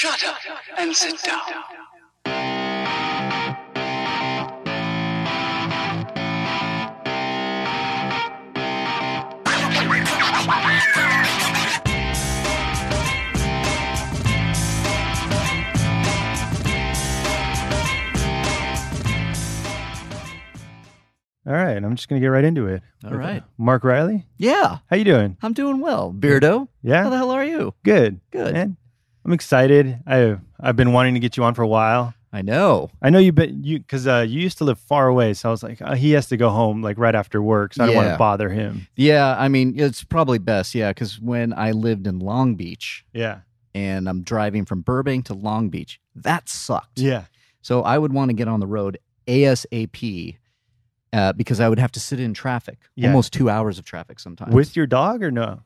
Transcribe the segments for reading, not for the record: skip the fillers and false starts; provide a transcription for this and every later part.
Shut up and sit down. All right, I'm just going to get right into it. All right. Mark Reilly? Yeah. How you doing? I'm doing well. Beardo? Yeah? How the hell are you? Good. Good. Man, I'm excited. I've been wanting to get you on for a while. I know. I know because you used to live far away, so I was like, he has to go home like right after work, so I don't want to bother him. Yeah, I mean, it's probably best, because when I lived in Long Beach, Yeah. and I'm driving from Burbank to Long Beach, that sucked. Yeah. So I would want to get on the road ASAP because I would have to sit in traffic, almost 2 hours of traffic sometimes. With your dog or no?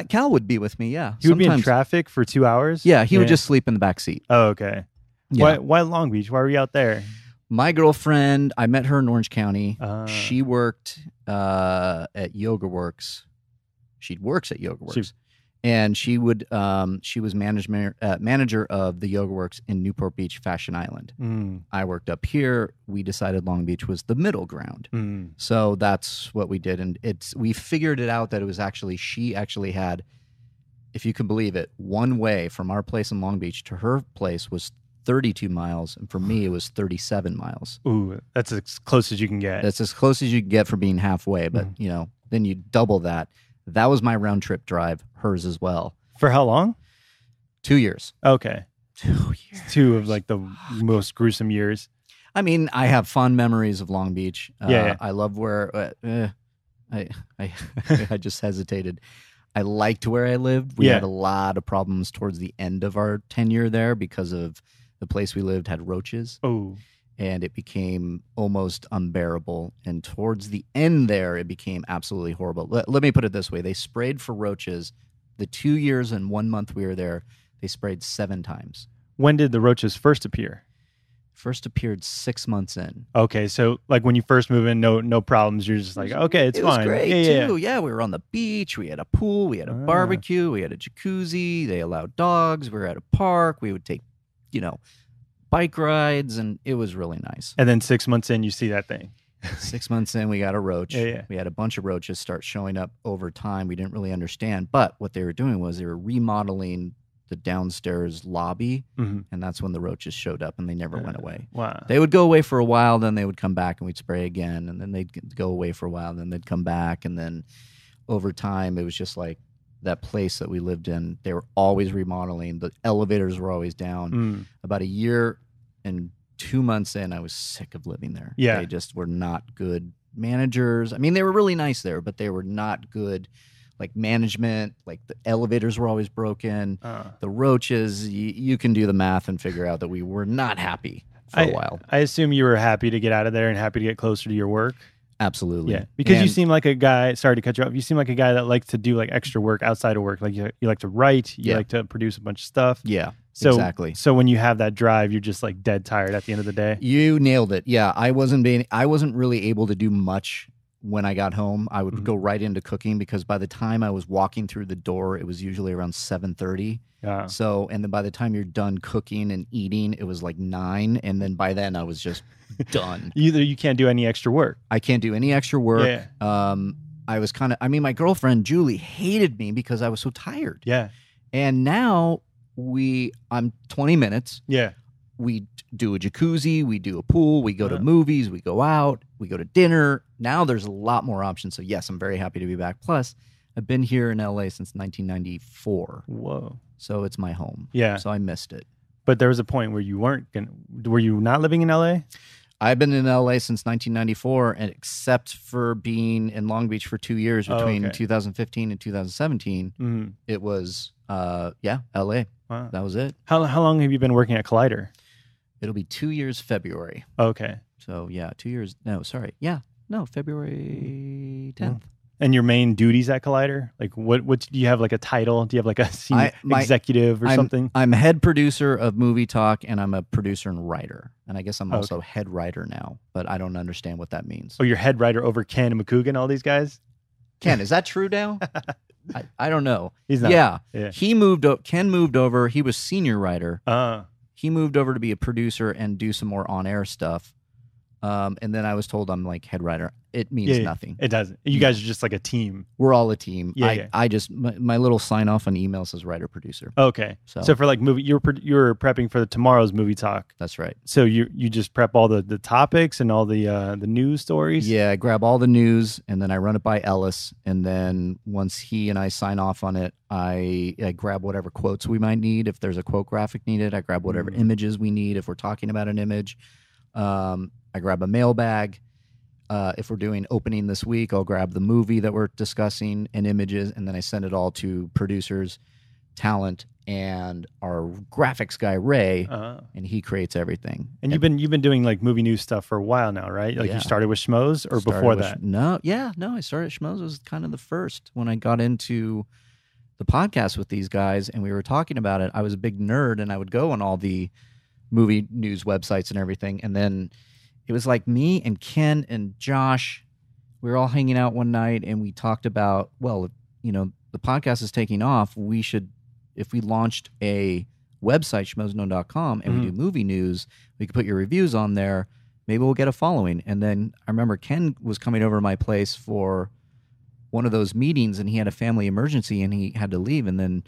Cal would be with me, yeah. He would be in traffic for 2 hours? Yeah, he would just sleep in the back seat. Oh, okay. Yeah. Why Long Beach? Why were you out there? My girlfriend, I met her in Orange County. She worked at Yoga Works. She works at Yoga Works. And she was manager of the Yoga Works in Newport Beach, Fashion Island. I worked up here. We decided Long Beach was the middle ground. So that's what we did. And we figured it out that it was she actually had, if you can believe it, one way from our place in Long Beach to her place was 32 miles. And for me, it was 37 miles. Ooh, that's as close as you can get. That's as close as you can get for being halfway. But, then you double that. That was my round trip drive, hers as well. For how long? 2 years. Okay. 2 years. Two of like the most gruesome years. I mean, I have fond memories of Long Beach. I love where I just hesitated. I liked where I lived. We had a lot of problems towards the end of our tenure there because of the place we lived had roaches. Oh. And it became almost unbearable. And towards the end there, it became absolutely horrible. Let me put it this way. They sprayed for roaches. The 2 years and 1 month we were there, they sprayed 7 times. When did the roaches first appear? First appeared 6 months in. Okay, so like when you first move in, no problems. You're just like, okay, it's fine. It was great, too. Yeah, we were on the beach. We had a pool. We had a barbecue. We had a jacuzzi. They allowed dogs. We were at a park. We would take, bike rides, and it was really nice. And then 6 months in, you see that thing. 6 months in, we got a roach. Yeah. We had a bunch of roaches start showing up over time. We didn't really understand. But what they were doing was they were remodeling the downstairs lobby, and that's when the roaches showed up, and they never went away. Wow. They would go away for a while, then they would come back, and we'd spray again, and then they'd go away for a while, and then they'd come back, and then over time, it was just like that place that we lived in. They were always remodeling. The elevators were always down. About a year and 2 months in, I was sick of living there. Yeah. They just were not good managers. I mean, they were really nice there, but they were not good, like management. Like the elevators were always broken. The roaches, you can do the math and figure out that we were not happy for a while. I assume you were happy to get out of there and happy to get closer to your work. Absolutely. Yeah, because you seem like a guy, sorry to cut you off, you seem like a guy that likes to do like extra work outside of work. Like you like to write, you like to produce a bunch of stuff. Yeah, so, exactly. So when you have that drive, you're just like dead tired at the end of the day. You nailed it. Yeah, I wasn't really able to do much when I got home. I would go right into cooking because by the time I was walking through the door, it was usually around 7:30. So, and then by the time you're done cooking and eating, it was like 9. And then by then I was just done. You can't do any extra work. I can't do any extra work. Yeah. I was my girlfriend, Julie, hated me because I was so tired. Yeah. And now I'm 20 minutes. Yeah. We do a jacuzzi, we do a pool, we go to movies, we go out, we go to dinner. Now there's a lot more options. So yes, I'm very happy to be back. Plus, I've been here in LA since 1994. Whoa. So it's my home. Yeah. So I missed it. But there was a point where you were you not living in LA? I've been in LA since 1994, and except for being in Long Beach for 2 years between 2015 and 2017, it was LA. Wow. That was it. How long have you been working at Collider? It'll be 2 years February. Okay. So yeah, 2 years. No, sorry. Yeah. No, February 10th. And your main duties at Collider? Like what do you have, like a title? Do you have like a senior executive or something? I'm head producer of Movie Talk, and I'm a producer and writer. And I guess I'm also head writer now, but I don't understand what that means. Oh, you're head writer over Ken and McCougan, all these guys? Ken, is that true now? I don't know. He's not. Yeah. He moved. Ken moved over. He was senior writer. Uh, He moved over to be a producer and do some more on-air stuff. And then I was told I'm like head writer. It means nothing. It doesn't. You guys are just like a team. We're all a team. Yeah, I just my little sign off on email says writer producer. Okay. So for like movie, you're prepping for tomorrow's movie talk. That's right. So you just prep all the topics and all the news stories. Yeah, I grab all the news and then I run it by Ellis, and then once he and I sign off on it, I grab whatever quotes we might need. If there's a quote graphic needed, I grab whatever images we need. If we're talking about an image, I grab a mailbag. If we're doing opening this week, I'll grab the movie that we're discussing and images, and then I send it all to producers, talent, and our graphics guy Ray, and he creates everything. And you've been doing like movie news stuff for a while now, right? Like you started with Schmoes or before that? No, I started Schmoes. Was kind of the first when I got into the podcast with these guys, and we were talking about it. I was a big nerd, and I would go on all the movie news websites and everything, and then it was like me and Ken and Josh. We were all hanging out one night, and we talked about, well, the podcast is taking off. We should, if we launched a website, schmozeknown.com, and we do movie news, we could put your reviews on there. Maybe we'll get a following. And then I remember Ken was coming over to my place for one of those meetings, and he had a family emergency, and he had to leave. And then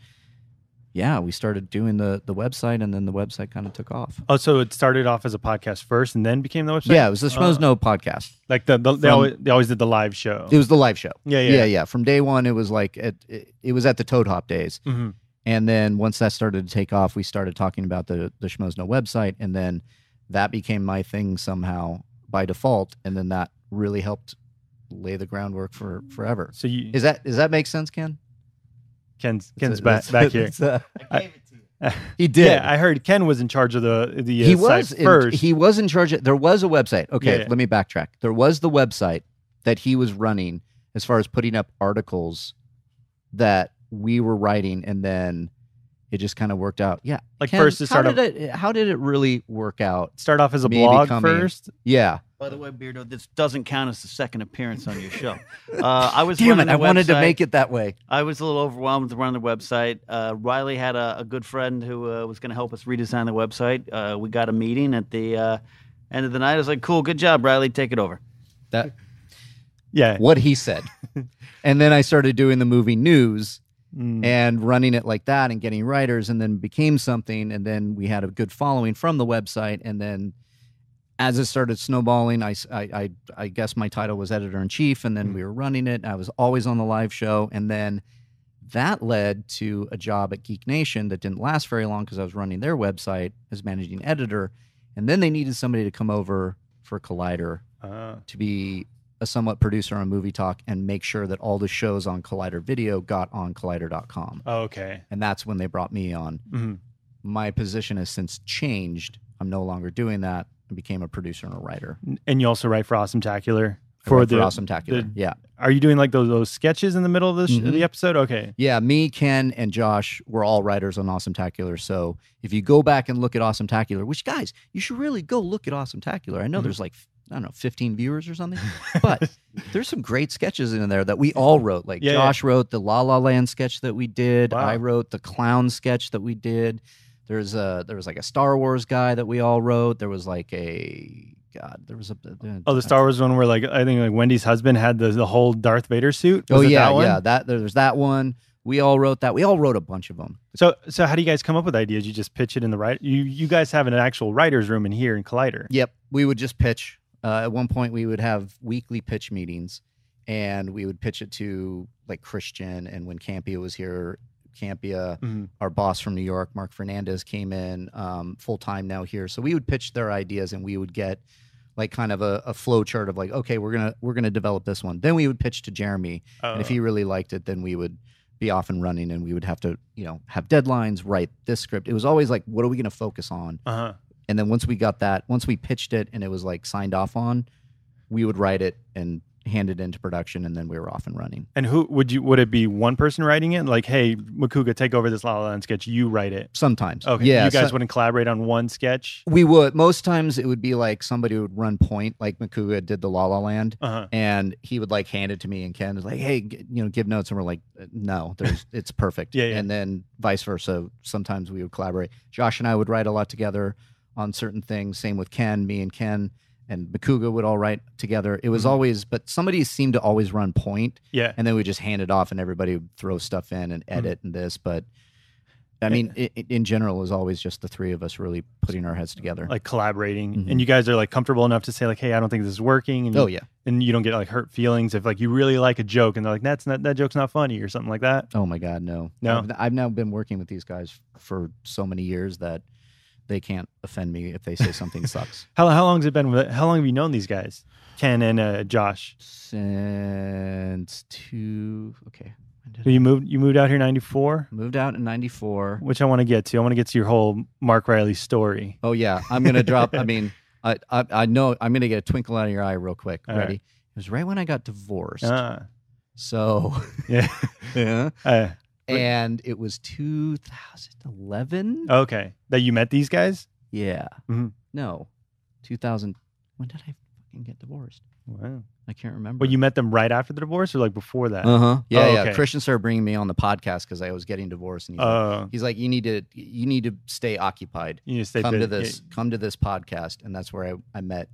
we started doing the website, and then the website kind of took off. Oh, so it started off as a podcast first and then became the website? Yeah, it was the Schmoes Know podcast. Like they always did the live show. It was the live show. Yeah. From day one, it was like it was at the Toad Hop days. Mm-hmm. And then once that started to take off, we started talking about the Schmoes Know website, and then that became my thing somehow by default, and then that really helped lay the groundwork for forever. So does that make sense, Ken? Ken's back here. I gave it to you. He did. Yeah, I heard Ken was in charge of the he site first. He was in charge of, there was a website. Okay, let me backtrack. There was the website that he was running as far as putting up articles that we were writing, and then it just kind of worked out. Yeah. Like Ken, first to start how did it really work out? Start off as a blog first? Yeah. By the way, Beardo, this doesn't count as the second appearance on your show. I was Damn running it! I wanted to website. make it that way. I was a little overwhelmed to run the website. Reilly had a good friend who was going to help us redesign the website. We got a meeting at the end of the night. I was like, "Cool, good job, Reilly. Take it over." What he said. And then I started doing the movie news and running it like that, and getting writers, and then became something. And then we had a good following from the website, and then as it started snowballing, I guess my title was editor-in-chief, and then we were running it. I was always on the live show, and then that led to a job at Geek Nation that didn't last very long because I was running their website as managing editor, and then they needed somebody to come over for Collider to be a somewhat producer on Movie Talk and make sure that all the shows on Collider Video got on Collider.com. Oh, okay. And that's when they brought me on. Mm-hmm. My position has since changed. I'm no longer doing that. I became a producer and a writer. And you also write for Awesometacular? For Awesometacular, yeah. Are you doing like those sketches in the middle of the episode? Okay. Yeah, me, Ken, and Josh were all writers on Awesometacular. So if you go back and look at Awesometacular, which, guys, you should really go look at Awesometacular. I know there's like, 15 viewers or something. But there's some great sketches in there that we all wrote. Like Josh wrote the La La Land sketch that we did. Wow. I wrote the clown sketch that we did. There was like a Star Wars guy that we all wrote. There was like the Star Wars one where I think like Wendy's husband had the whole Darth Vader suit. There's that one. We all wrote that. We all wrote a bunch of them. So how do you guys come up with ideas? You just pitch it in the right. You guys have an actual writer's room in here in Collider. Yep, we would just pitch. At one point, we would have weekly pitch meetings, and we would pitch it to like Christian. And when Campia was here, our boss from New York, Mark Fernandez, came in full time now here. So we would pitch their ideas, and we would get like kind of a flow chart of like, okay, we're gonna develop this one. Then we would pitch to Jeremy, and if he really liked it, then we would be off and running, and we would have to have deadlines, write this script. It was always like, what are we gonna focus on? And then once we pitched it and it was like signed off on, we would write it and hand it into production, and then we were off and running. And who would it be one person writing it? Like, hey, Makuga, take over this La La Land sketch. You write it. Sometimes. Okay. Yeah. You guys wouldn't collaborate on one sketch? We would. Most times it would be like somebody would run point, like Makuga did the La La Land, and he would like hand it to me, and Ken was like, hey, give notes. And we're like, no, it's perfect. Yeah. And then vice versa. Sometimes we would collaborate. Josh and I would write a lot together on certain things. Same with Ken, me and Ken. And Makuga would all write together. It was always, but somebody seemed to always run point. Yeah. And then we just hand it off, and everybody would throw stuff in and edit and this. But I mean, in general, it was always just the three of us really putting our heads together, like collaborating. And you guys are like comfortable enough to say like, hey, I don't think this is working. And and you don't get like hurt feelings if like you really like a joke and they're like, that joke's not funny or something like that. Oh my God, no. I've now been working with these guys for so many years that they can't offend me if they say something sucks. How long has it been? How long have you known these guys, Ken and Josh? Since So you moved out here in 94? Moved out in 94. Which I want to get to. I want to get to your whole Mark Reilly story. Oh yeah, I'm gonna drop. I mean, I know I'm gonna get a twinkle out of your eye real quick. All Ready? Right. It was right when I got divorced. So yeah. And it was 2011. Okay, that you met these guys? Yeah. No, 2000. When did I fucking get divorced? Wow, I can't remember. But you met them right after the divorce, or like before that? Yeah, yeah. Okay. Christian started bringing me on the podcast because I was getting divorced, and he's like, you need to stay occupied. You need to stay come to this podcast, and that's where I met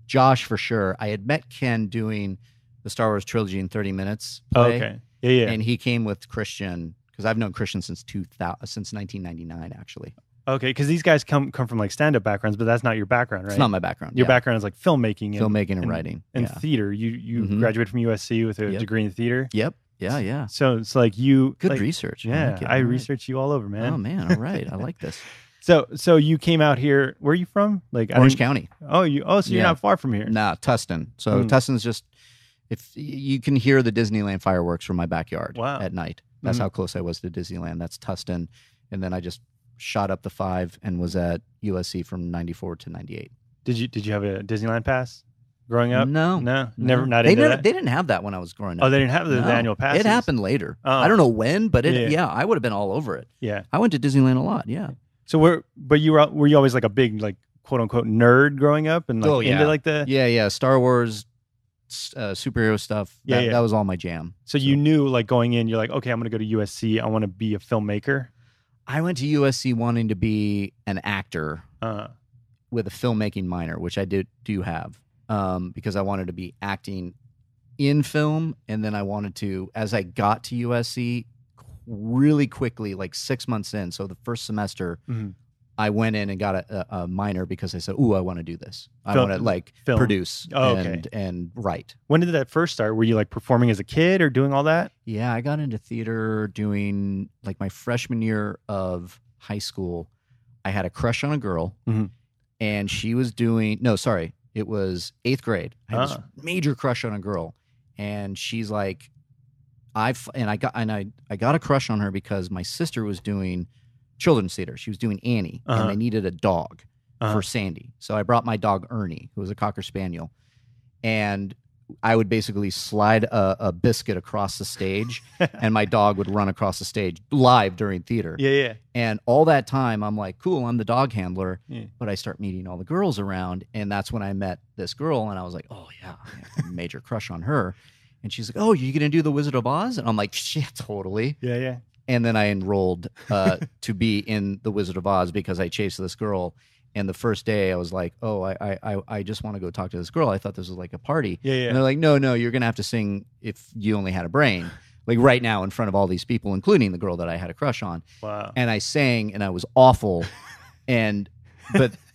Josh for sure. I had met Ken doing the Star Wars trilogy in 30 minutes. Play, okay. Yeah. And he came with Christian because I've known Christian since 1999, actually. Okay, because these guys come from like stand-up backgrounds, but that's not your background, right? It's not my background. Your background is like filmmaking and writing. And theater. You graduated from USC with a degree in theater? Yep. Yeah. So it's like you... Good like, research. Yeah, I researched you all over, man. Oh, man. All right. I like this. So you came out here... Where are you from? Like Orange County. So you're not far from here. Nah, Tustin. So Tustin's just... If you can hear the Disneyland fireworks from my backyard at night. That's how close I was to Disneyland. That's Tustin. And then I just shot up the 5 and was at USC from 94 to 98. Did you have a Disneyland pass growing up? No. Never. Not into that? They didn't have that when I was growing up. Oh, they didn't have the annual pass. It happened later. I don't know when, but I would have been all over it. Yeah. I went to Disneyland a lot. Yeah. So were you always like a big like quote unquote nerd growing up and like into like the Star Wars superhero stuff. That was all my jam. So you knew like going in, you're like, okay, I'm going to go to USC. I want to be a filmmaker. I went to USC wanting to be an actor with a filmmaking minor, which I do have, because I wanted to be acting in film. And then I wanted to, as I got to USC really quickly, like 6 months in. So the first semester, I went in and got a minor because I said, "Ooh, I want to do this. I want to like produce and write." When did that first start? Were you like performing as a kid or doing all that? Yeah, I got into theater doing like my freshman year of high school. I had a crush on a girl, and she was doing it was 8th grade. I had this major crush on a girl, and she's like, I got a crush on her because my sister was doing children's theater. She was doing Annie, and they needed a dog for Sandy. So I brought my dog Ernie, who was a Cocker Spaniel, and I would basically slide a biscuit across the stage, and my dog would run across the stage live during theater. Yeah. And all that time, I'm like, cool, I'm the dog handler. Yeah. But I start meeting all the girls around, and that's when I met this girl, and I was like, oh, yeah, I have a major crush on her. And she's like, oh, you going to do The Wizard of Oz? And I'm like, shit, totally. Yeah. And then I enrolled to be in The Wizard of Oz because I chased this girl. And the first day I was like, oh, I just want to go talk to this girl. I thought this was like a party. Yeah. And they're like, no, you're going to have to sing If You Only Had a Brain. Like right now in front of all these people, including the girl that I had a crush on. Wow. And I sang and I was awful.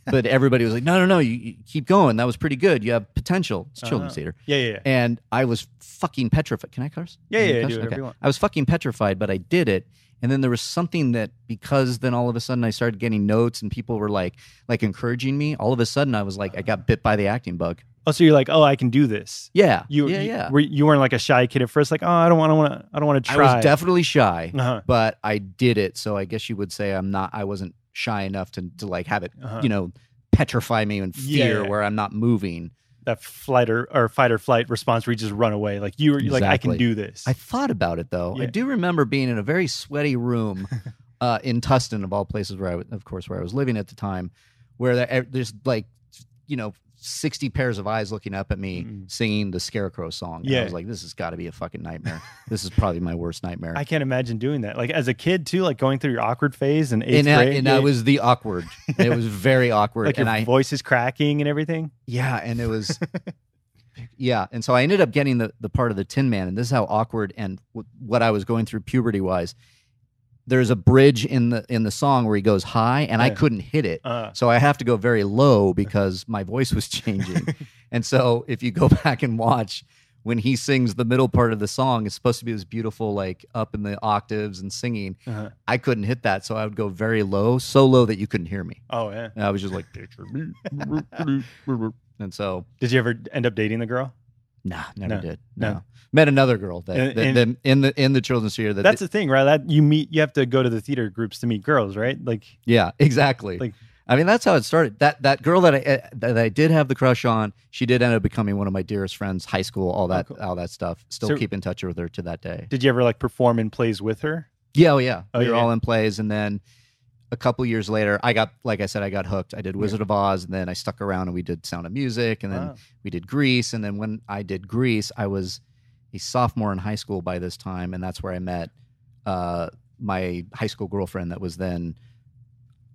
But everybody was like, no, you keep going. That was pretty good. You have potential. It's children's theater. Yeah. And I was fucking petrified. Can I curse? Yeah, do whatever you want. I was fucking petrified, but I did it. And then there was something that, because then all of a sudden I started getting notes and people were like encouraging me. All of a sudden I was like, I got bit by the acting bug. Oh, so you're like, oh, I can do this. Yeah. You weren't like a shy kid at first, like, oh, I don't want to try. I was definitely shy, but I did it. So I guess you would say I wasn't shy enough to like have it, petrify me in fear where I'm not moving. that fight or flight response where you just run away. Like you're like, I can do this. I thought about it though. Yeah. I do remember being in a very sweaty room in Tustin, of all places, where I was living at the time, where there's like, 60 pairs of eyes looking up at me singing the Scarecrow song. And I was like, this has got to be a fucking nightmare. This is probably my worst nightmare. I can't imagine doing that. Like as a kid too, like going through your awkward phase in 8th grade. And I was the awkward. It was very awkward. Like your voice is cracking and everything. Yeah, and it was... Yeah, and so I ended up getting the part of the Tin Man, and this is how awkward and what I was going through puberty-wise. There's a bridge in the song where he goes high, and I couldn't hit it. So I have to go very low because my voice was changing. And so if you go back and watch, when he sings the middle part of the song, it's supposed to be this beautiful, like, up in the octaves and singing. I couldn't hit that, so I would go very low, so low that you couldn't hear me. Oh, yeah. And I was just like... And so... Did you ever end up dating the girl? Nah, never did. No. Met another girl that in the children's theater. That's the thing, right? That you have to go to the theater groups to meet girls, right? Like, yeah, exactly. Like, I mean, that's how it started. That girl that I did have the crush on, she did end up becoming one of my dearest friends, high school, all that stuff. Still keep in touch with her to that day. Did you ever like perform in plays with her? Yeah, we were all in plays, and then a couple years later, I got hooked. I did Wizard of Oz, and then I stuck around and we did Sound of Music, and then we did Grease, and then when I did Grease, I was a sophomore in high school by this time, and that's where I met my high school girlfriend. That was then,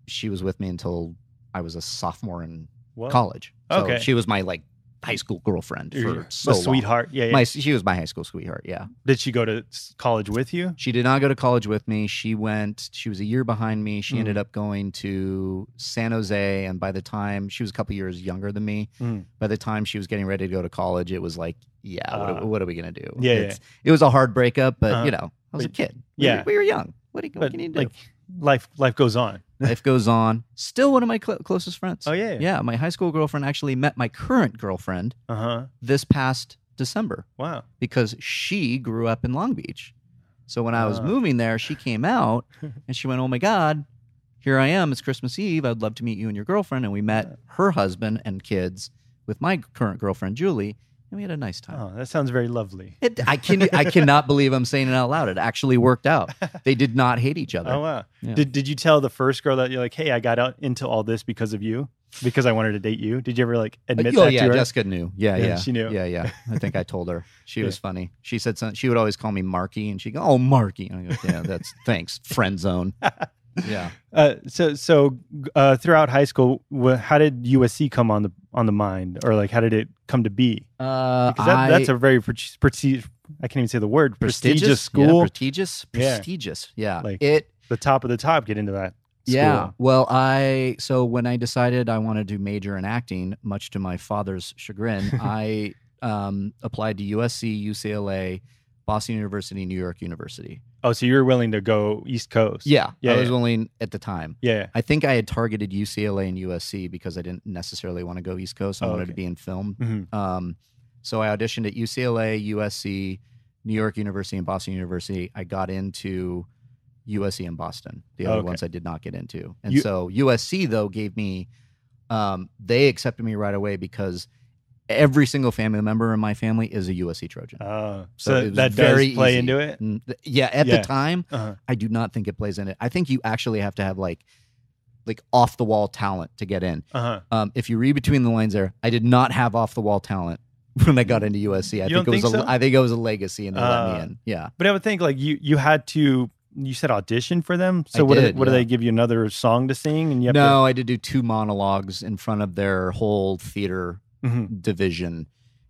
she was with me until I was a sophomore in college. So she was my like high school girlfriend for so long. Sweetheart. Yeah. She was my high school sweetheart. Yeah. Did she go to college with you? She did not go to college with me. She was a year behind me. She ended up going to San Jose, and by the time she was a couple years younger than me, by the time she was getting ready to go to college, it was like, what are we gonna do? It was a hard breakup, but I was a kid. We were young. What can you do? Like life goes on. Life goes on. Still one of my closest friends. Oh, yeah. Yeah, my high school girlfriend actually met my current girlfriend this past December. Wow. Because she grew up in Long Beach. So when I was moving there, she came out and she went, oh, my God, here I am. It's Christmas Eve. I'd love to meet you and your girlfriend. And we met her husband and kids with my current girlfriend, Julie. And we had a nice time. Oh, that sounds very lovely. I cannot believe I'm saying it out loud. It actually worked out. They did not hate each other. Oh, wow. Yeah. Did you tell the first girl that you're like, hey, I got out into all this because of you? Because I wanted to date you? Did you ever like admit that to her? Jessica knew. Yeah. She knew. Yeah. I think I told her. She was funny. She said something. She would always call me Marky, and she'd go, oh, Marky. And I go, yeah, thanks, friend zone. Yeah. So throughout high school, how did USC come on the mind, or like how did it come to be? Because that's a very I can't even say the word, prestigious school. Yeah, prestigious. Yeah. Like the top of the top get into that school. Yeah. Well, so when I decided I wanted to major in acting, much to my father's chagrin, I applied to USC, UCLA, Boston University, New York University. Oh, so you were willing to go East Coast? Yeah, I was willing at the time. Yeah. I think I had targeted UCLA and USC because I didn't necessarily want to go East Coast. I wanted to be in film. Mm-hmm. So I auditioned at UCLA, USC, New York University, and Boston University. I got into USC and Boston. The other ones I did not get into. And so USC, though, gave me, they accepted me right away because every single family member in my family is a USC Trojan. So that does play into it? Yeah, at the time, I do not think it plays in it. I think you actually have to have like off-the-wall talent to get in. If you read between the lines there, I did not have off-the-wall talent when I got into USC. I think it was a legacy, and they let me in. Yeah. But I would think like you had to... You said audition for them? So what do they give you, another song to sing? And I did do 2 monologues in front of their whole theater division,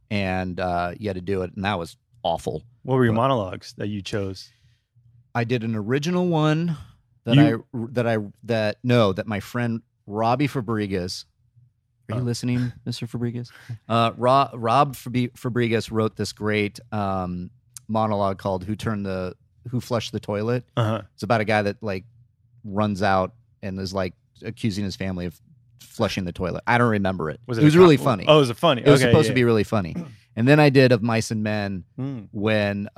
and you had to do it, and that was awful. What were your monologues that you chose? I did an original one that my friend Robbie Fabregas. Are you listening, Mr. Fabregas? Rob Fabregas wrote this great monologue called "Who Flushed the Toilet." It's about a guy that like runs out and is like accusing his family of flushing the toilet. I don't remember it. It was really funny. Oh, was it funny? It was supposed to be really funny. And then I did Of Mice and Men when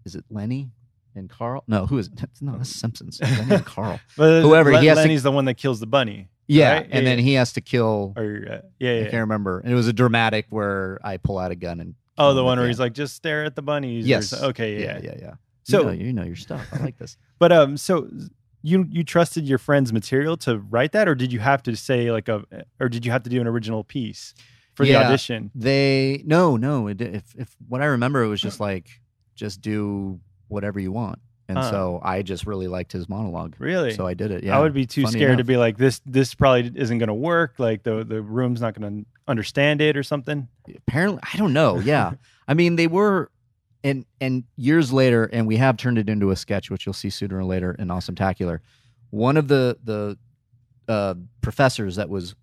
is it Lenny and Carl? No, who is it? No, that's Simpsons. Lenny and Carl. Whoever. Lenny's the one that kills the bunny. Yeah, right? and then he has to kill. Or I can't remember. And it was a dramatic where I pull out a gun and. Oh, the one where he's like, just stare at the bunnies. Yes. Okay. Yeah. So you know your stuff. I like this. But so you trusted your friend's material to write that, or did you have to say or did you have to do an original piece for the audition? No. If what I remember, it was just like, just do whatever you want. And so I just really liked his monologue. Really? So I did it. Yeah. I would be too scared to be like, this probably isn't going to work. Like the room's not going to understand it or something. Apparently, I don't know. Yeah. I mean, they were, and years later, and we have turned it into a sketch, which you'll see sooner or later in Awesometacular. One of the professors that was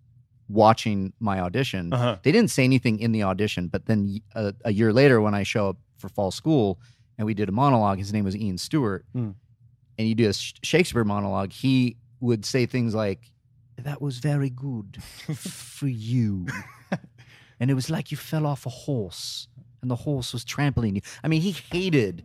watching my audition, they didn't say anything in the audition, but then a year later when I show up for fall school, and we did a monologue. His name was Ian Stewart. And you do a Shakespeare monologue. He would say things like, "That was very good for you." And it was like you fell off a horse and the horse was trampling you. I mean, he hated,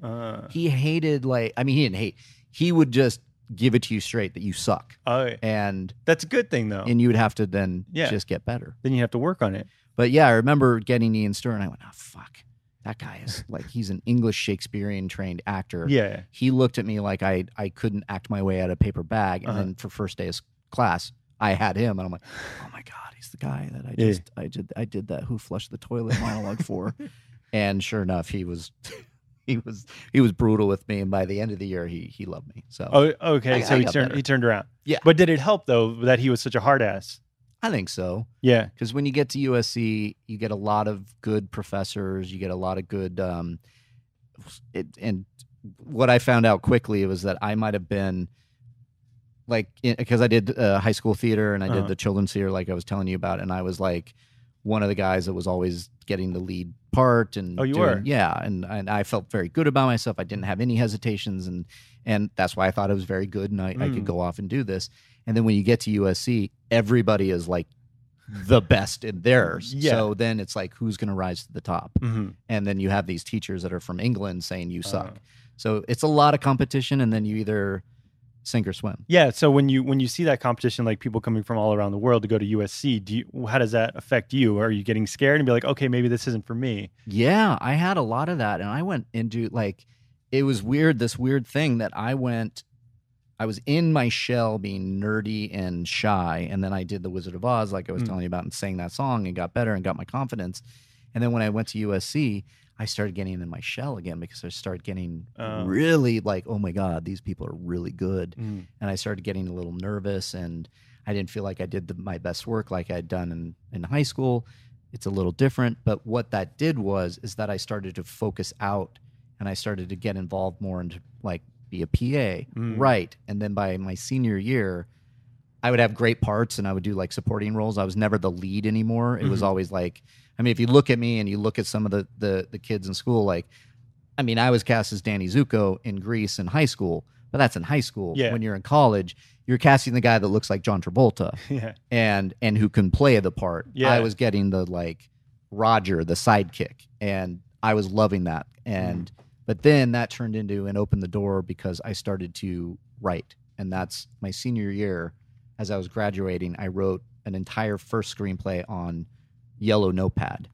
he didn't hate. He would just give it to you straight that you suck. And that's a good thing though. And you would have to then just get better. Then you have to work on it. But yeah, I remember getting Ian Stewart and I went, oh, fuck. That guy is like, he's an English Shakespearean trained actor. Yeah. He looked at me like I couldn't act my way out of a paper bag. And then for first day of class, I had him. And I'm like, oh my God, he's the guy that I did that Who Flushed the Toilet monologue for. And sure enough, he was brutal with me. And by the end of the year, he loved me. So okay. So he turned around. Yeah. But did it help though that he was such a hard ass? I think so. Yeah. Because when you get to USC, you get a lot of good professors. You get a lot of good, and what I found out quickly was that I might have been like, because I did high school theater and I did the children's theater, like I was telling you about, and I was like one of the guys that was always getting the lead part. And were? Yeah, and I felt very good about myself. I didn't have any hesitations, and that's why I thought it was very good, and I could go off and do this. And then when you get to USC, everybody is like the best in theirs. Yeah. So then it's like, who's going to rise to the top? And then you have these teachers that are from England saying you suck. So it's a lot of competition, and then you either sink or swim. Yeah. So when you see that competition, like people coming from all around the world to go to USC, how does that affect you? Are you getting scared and be like, okay, maybe this isn't for me? Yeah, I had a lot of that, and I went into like, it was weird. This weird thing that I was in my shell being nerdy and shy, and then I did The Wizard of Oz, like I was telling you about, and sang that song and got better and got my confidence. And then when I went to USC, I started getting in my shell again because I started getting really like, oh my God, these people are really good. And I started getting a little nervous, and I didn't feel like I did my best work like I'd done in high school. It's a little different, but what that did is that I started to focus out, and I started to get involved more into like, be a PA, right? And then by my senior year, I would have great parts and I would do like supporting roles. I was never the lead anymore. It was always like, I mean, if you look at me and you look at some of the kids in school, like, I mean, I was cast as Danny Zuko in Grease in high school, but that's in high school. Yeah. When you're in college, you're casting the guy that looks like John Travolta and who can play the part. Yeah. I was getting the like Roger, the sidekick, and I was loving that. And but then that turned into and opened the door because I started to write. And that's my senior year. As I was graduating, I wrote an entire first screenplay on yellow notepad.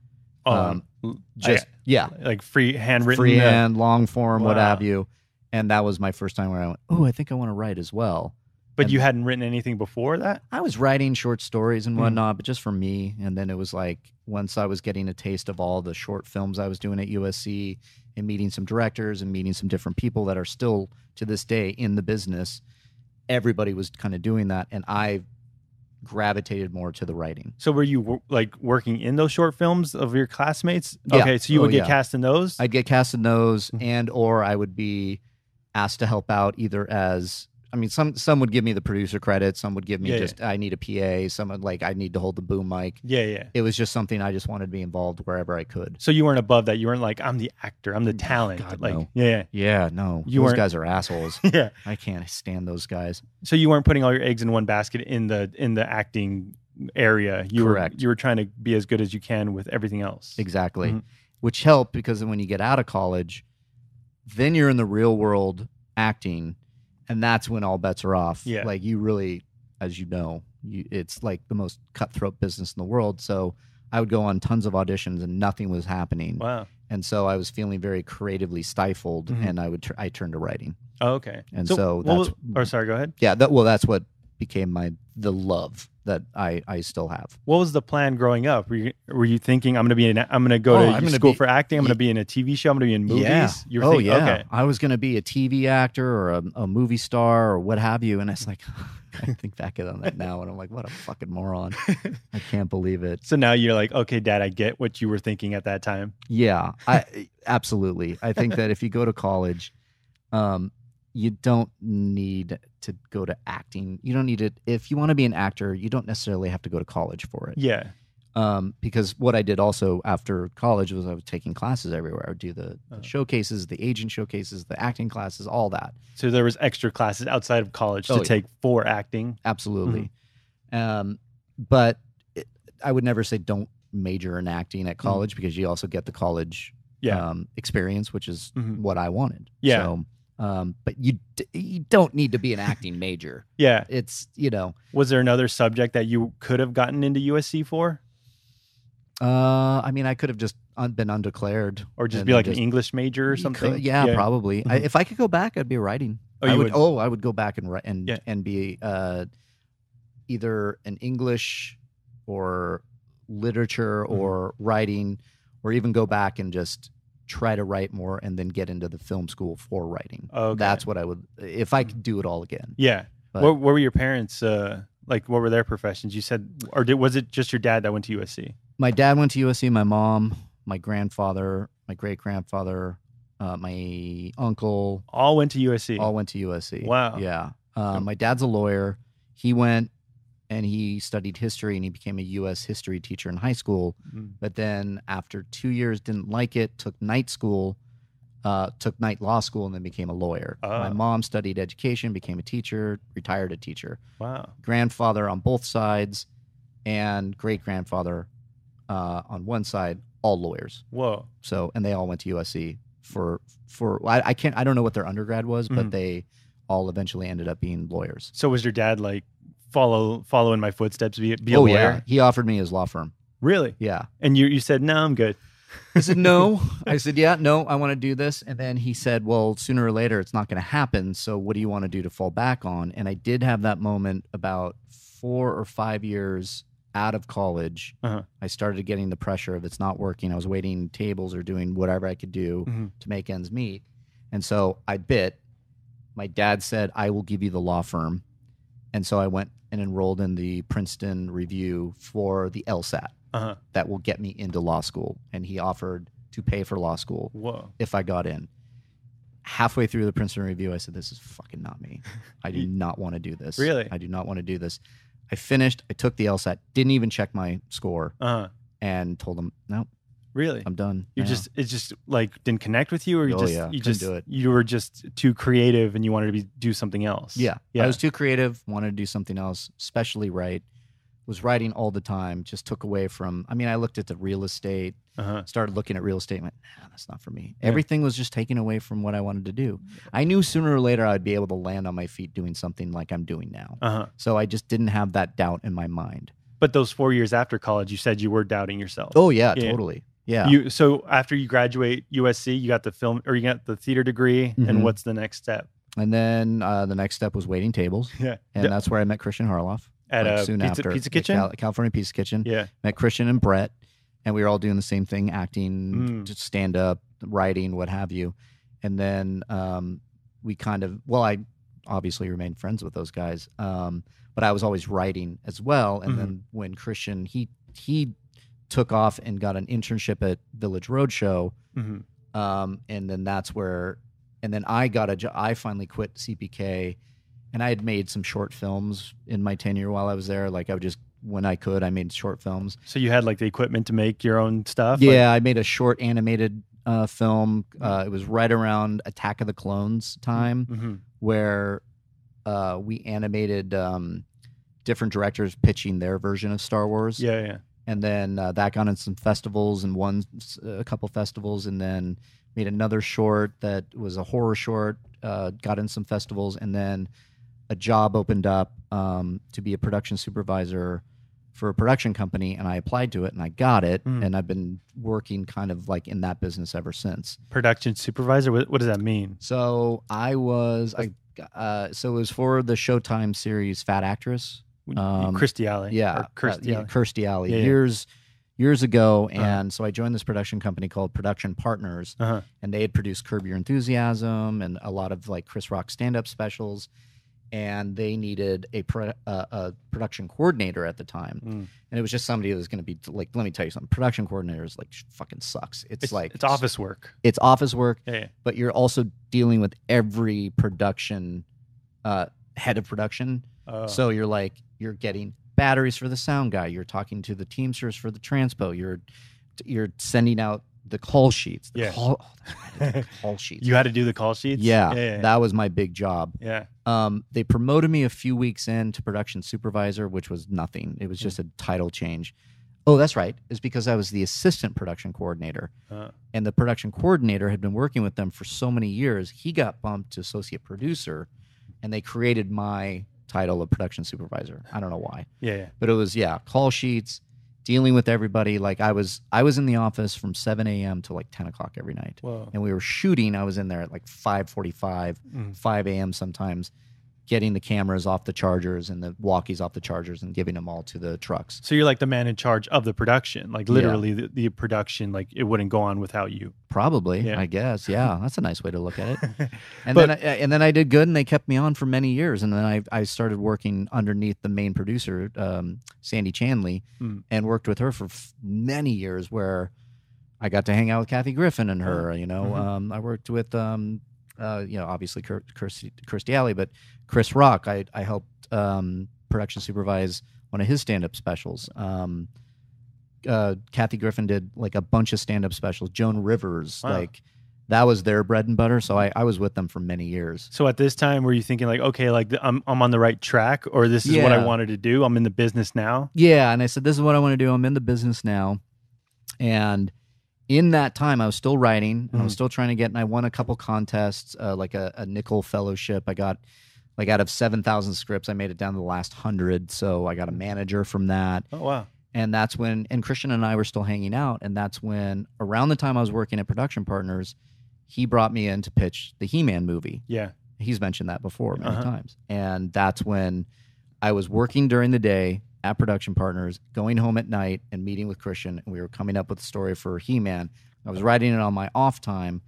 Like handwritten. Freehand, long form, what have you. And that was my first time where I went, oh, I think I want to write as well. But you hadn't written anything before that? I was writing short stories and whatnot, but just for me. And then it was like, once I was getting a taste of all the short films I was doing at USC and meeting some directors and meeting some different people that are still to this day in the business, everybody was kind of doing that. And I gravitated more to the writing. So were you like working in those short films of your classmates? Yeah. Okay, so you would get cast in those? I'd get cast in those, and or I would be asked to help out either as, I mean, some would give me the producer credit, some would give me I need a PA, some would like I need to hold the boom mic. Yeah. It was just something I just wanted to be involved wherever I could. So you weren't above that. You weren't like, I'm the actor, I'm the talent. God, like, no. Yeah, no. You those guys are assholes. Yeah. I can't stand those guys. So you weren't putting all your eggs in one basket in the acting area. Correct. You were trying to be as good as you can with everything else. Exactly. Which helped because when you get out of college, then you're in the real world acting. And that's when all bets are off. Yeah. Like you really, as you know, It's like the most cutthroat business in the world. So I would go on tons of auditions and nothing was happening. Wow. And so I was feeling very creatively stifled, and I turned to writing. Oh, okay. And so that's sorry, go ahead. Yeah, that's what became the love that I still have. What was the plan growing up? Were you thinking I'm going to go to school for acting? I'm going to be in a TV show. I'm going to be in movies. Yeah. You were thinking, okay. I was going to be a TV actor or a movie star or what have you. And it's like, I think back on that now, and I'm like, what a fucking moron! I can't believe it. So now you're like, okay, Dad, I get what you were thinking at that time. Yeah, absolutely. I think that if you go to college, you don't need to go to acting. You don't need it. If you want to be an actor, you don't necessarily have to go to college for it. Yeah. Because what I did also after college was I was taking classes everywhere. I would do the showcases, the agent showcases, the acting classes, all that. So there was extra classes outside of college to take for acting? Absolutely. But I would never say don't major in acting at college because you also get the college experience, which is what I wanted. Yeah. So, but you don't need to be an acting major. Yeah. It's, Was there another subject that you could have gotten into USC for? I mean, I could have just been undeclared. Or just be like an English major or something? Yeah, probably. If I could go back, I'd be writing. I would go back and write and be either an English or literature or writing, or even go back and just try to write more and then get into the film school for writing. Okay. That's what I would, if I could do it all again. Yeah. But, what were your parents, what were their professions? You said, or was it just your dad that went to USC? My dad went to USC, my mom, my grandfather, my great-grandfather, my uncle. All went to USC? All went to USC. Wow. Yeah. My dad's a lawyer. He went and he studied history, and he became a U.S. history teacher in high school. But then after 2 years, didn't like it, took night law school, and then became a lawyer. My mom studied education, became a teacher, retired a teacher. Wow. Grandfather on both sides and great-grandfather on one side, all lawyers. Whoa. So, and they all went to USC for I don't know what their undergrad was, but they all eventually ended up being lawyers. So was your dad like, follow in my footsteps, be a lawyer? Yeah. He offered me his law firm. Really? Yeah. And you said, no, I'm good. I said, no. I said, yeah, no, I want to do this. And then he said, well, sooner or later, it's not going to happen. So what do you want to do to fall back on? And I did have that moment about 4 or 5 years out of college. I started getting the pressure of it's not working. I was waiting tables or doing whatever I could do to make ends meet. And so I bit. My dad said, I will give you the law firm. And so I went and enrolled in the Princeton Review for the LSAT. That will get me into law school. And he offered to pay for law school if I got in. Halfway through the Princeton Review, I said, this is fucking not me. I do not want to do this. Really? I do not want to do this. I finished. I took the LSAT. Didn't even check my score. And told him, no. Really? I'm done. It just like didn't connect with you, or you just do it. You were just too creative and you wanted to do something else. Yeah. I was too creative, wanted to do something else, especially write. Was writing all the time, just took away from, I looked at the real estate, started looking at real estate, and went, nah, that's not for me. Everything was just taken away from what I wanted to do. I knew sooner or later I'd be able to land on my feet doing something like I'm doing now. So I just didn't have that doubt in my mind. But those 4 years after college, you said you were doubting yourself. Oh, yeah. Totally. Yeah. So after you graduate USC, you got the film, or you got the theater degree, and what's the next step? And then the next step was waiting tables. Yeah. And that's where I met Christian Harloff. At soon after Pizza Kitchen? California Pizza Kitchen. Yeah. Met Christian and Brett, and we were all doing the same thing, acting, just stand up, writing, what have you. And then we I obviously remained friends with those guys, but I was always writing as well. And then when Christian, he took off and got an internship at Village Roadshow, and then that's where, and then I finally quit CPK. And I had made some short films in my tenure while I was there. Like when I could, I made short films. So you had like the equipment to make your own stuff? Yeah, I made a short animated film. It was right around Attack of the Clones time, where we animated different directors pitching their version of Star Wars. Yeah. And then that got in some festivals and won a couple festivals, and then made another short that was a horror short, got in some festivals, and then a job opened up to be a production supervisor for a production company, and I applied to it and I got it, and I've been working kind of like in that business ever since. Production supervisor, what does that mean? So so it was for the Showtime series Fat Actress. Kirstie Alley. Yeah. Kirstie Alley. Yeah, Years ago, and so I joined this production company called Production Partners, and they had produced Curb Your Enthusiasm and a lot of like Chris Rock stand-up specials, and they needed a production coordinator at the time, and it was just somebody that was going to be like, let me tell you something, production coordinators like fucking sucks. It's like it's office work. It's office work, yeah. But you're also dealing with every production head of production, so you're getting batteries for the sound guy, you're talking to the Teamsters for the transpo, you're sending out the call sheets. Call sheets. You had to do the call sheets? Yeah. That was my big job. Yeah. They promoted me a few weeks in to production supervisor, which was nothing. It was just a title change. Oh, that's right. It's because I was the assistant production coordinator. And the production coordinator had been working with them for so many years. He got bumped to associate producer, and they created my title of production supervisor. I don't know why. Yeah. But it was, call sheets, dealing with everybody. Like I was in the office from 7 a.m. to like 10 o'clock every night. Whoa. And we were shooting. I was in there at like 5:45, 5 a.m. sometimes, getting the cameras off the chargers and the walkies off the chargers and giving them all to the trucks. So you're like the man in charge of the production, like literally the production, like it wouldn't go on without you. Probably, I guess. Yeah, that's a nice way to look at it. And then I did good, and they kept me on for many years. And then I started working underneath the main producer, Sandy Chanley, and worked with her for many years, where I got to hang out with Kathy Griffin and her. I worked with obviously Kirstie Alley, but Chris Rock, I helped production supervise one of his stand-up specials. Kathy Griffin did like a bunch of stand-up specials. Joan Rivers, like that was their bread and butter. So I was with them for many years. So at this time, were you thinking like, okay, like I'm on the right track, or this is what I wanted to do? I'm in the business now. Yeah, and I said, this is what I want to do. I'm in the business now, and in that time, I was still writing, and I was still trying to get, and I won a couple contests, like a Nickel Fellowship. I got, like, out of 7,000 scripts, I made it down to the last 100, so I got a manager from that. Oh, wow. And that's when, and Christian and I were still hanging out, and that's when, around the time I was working at Production Partners, he brought me in to pitch the He-Man movie. Yeah. He's mentioned that before many times. And that's when I was working during the day at Production Partners, going home at night and meeting with Christian, and we were coming up with a story for He-Man. I was writing it on my off time,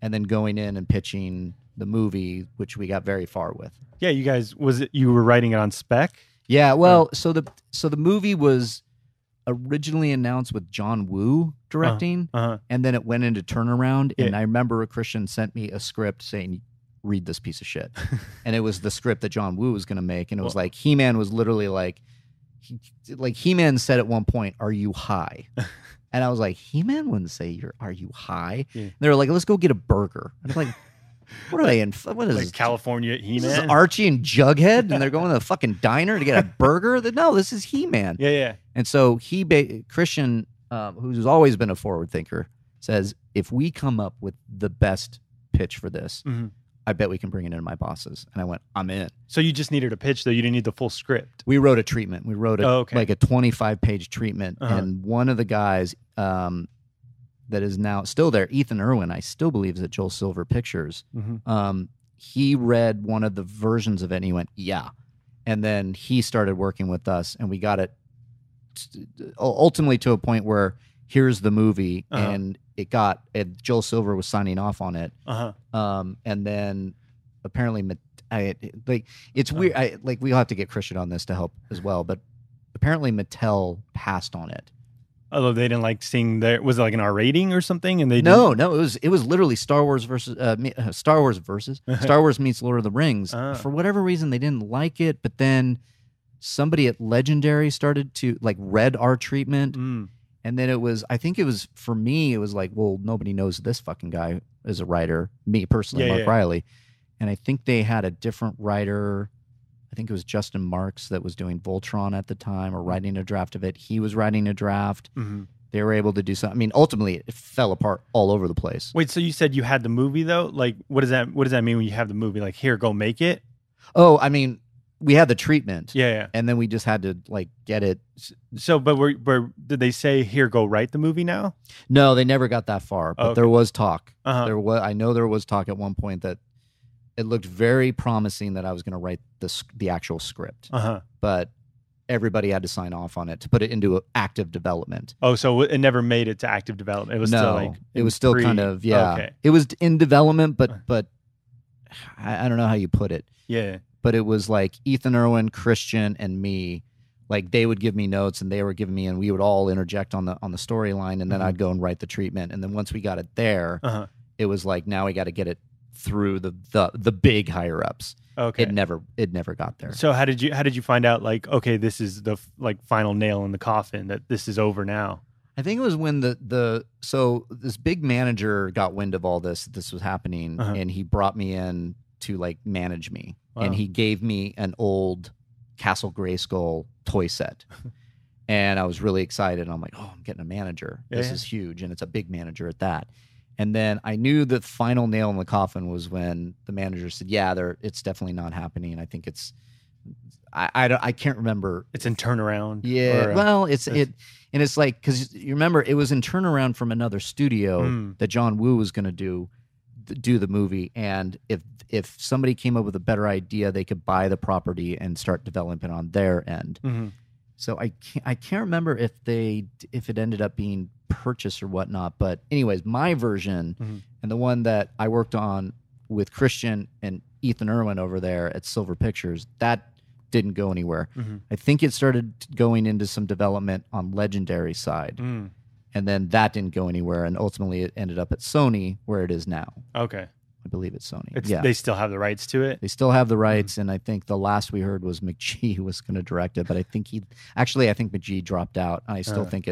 and then going in and pitching the movie, which we got very far with. Yeah, you guys, you were writing it on spec? Yeah, well, so the movie was originally announced with John Woo directing, and then it went into turnaround, and I remember Christian sent me a script saying, read this piece of shit. And it was the script that John Woo was going to make, and it was like, He-Man was literally like He-Man said at one point, "Are you high?" And I was like, He-Man wouldn't say, "Are you high?" Yeah. They were like, "Let's go get a burger." And I'm like, what are they in? What is like this? California He-Man? This is Archie and Jughead, and they're going to the fucking diner to get a burger? No, this is He-Man. Yeah. And so Christian, who's always been a forward thinker, says, if we come up with the best pitch for this, I bet we can bring it into my bosses. And I went, I'm in. So you just needed a pitch, though? You didn't need the full script? We wrote a treatment. We wrote like a 25-page treatment. And one of the guys that is now still there, Ethan Irwin, I still believe is at Joel Silver Pictures. He read one of the versions of it, and he went, yeah. And then he started working with us, and we got it ultimately to a point where here's the movie, and Joel Silver was signing off on it. And then apparently, it's weird. We'll have to get Christian on this to help as well, but apparently Mattel passed on it. Although they didn't like seeing was it like an R rating or something? And no, it was literally Star Wars Star Wars meets Lord of the Rings. For whatever reason, they didn't like it, but then somebody at Legendary started to read our treatment. And then for me, it was like, well, nobody knows this fucking guy as a writer. Me personally, Mark Reilly. And I think they had a different writer. I think it was Justin Marks that was doing Voltron at the time, or writing a draft of it. He was writing a draft. They were able to do something. I mean, ultimately, it fell apart all over the place. Wait, so you said you had the movie though? Like, what does that mean when you have the movie? Like, here, go make it. Oh, I mean, we had the treatment. Yeah. And then we just had to like get it. So, but did they say, here, go write the movie now? No, they never got that far, but there was talk. Uh-huh. I know there was talk at one point that it looked very promising that I was going to write the actual script. Uh-huh. But everybody had to sign off on it to put it into active development. Oh, so it never made it to active development. It was still like it was still kind of Okay. It was in development, but I don't know how you put it. Yeah. But it was like Ethan Irwin, Christian, and me. Like they would give me notes, and they were giving me, and we would all interject on the storyline, and then I'd go and write the treatment. And then once we got it there, it was like now we got to get it through the big higher ups. Okay. It never got there. So how did you find out like, okay, this is the like final nail in the coffin, that this is over now? I think it was when so this big manager got wind of all this was happening, and he brought me in to like manage me. Wow. And he gave me an old Castle Grayskull toy set. And I was really excited. I'm like, oh, I'm getting a manager. This is huge, and it's a big manager at that. And then I knew the final nail in the coffin was when the manager said, "Yeah, it's definitely not happening. I think it's, I can't remember. It's in turnaround." Yeah, well, and it's like, because you remember it was in turnaround from another studio that John Woo was going to do the movie, and if somebody came up with a better idea, they could buy the property and start developing on their end. Mm-hmm. So I can't remember if it ended up being purchased or whatnot. But anyways, my version and the one that I worked on with Christian and Ethan Irwin over there at Silver Pictures, that didn't go anywhere. Mm-hmm. I think it started going into some development on Legendary side. And then that didn't go anywhere, and ultimately it ended up at Sony, where it is now. Okay. I believe it's Sony. They still have the rights to it? They still have the rights, and I think the last we heard was McGee who was going to direct it, but I think McGee dropped out. I still think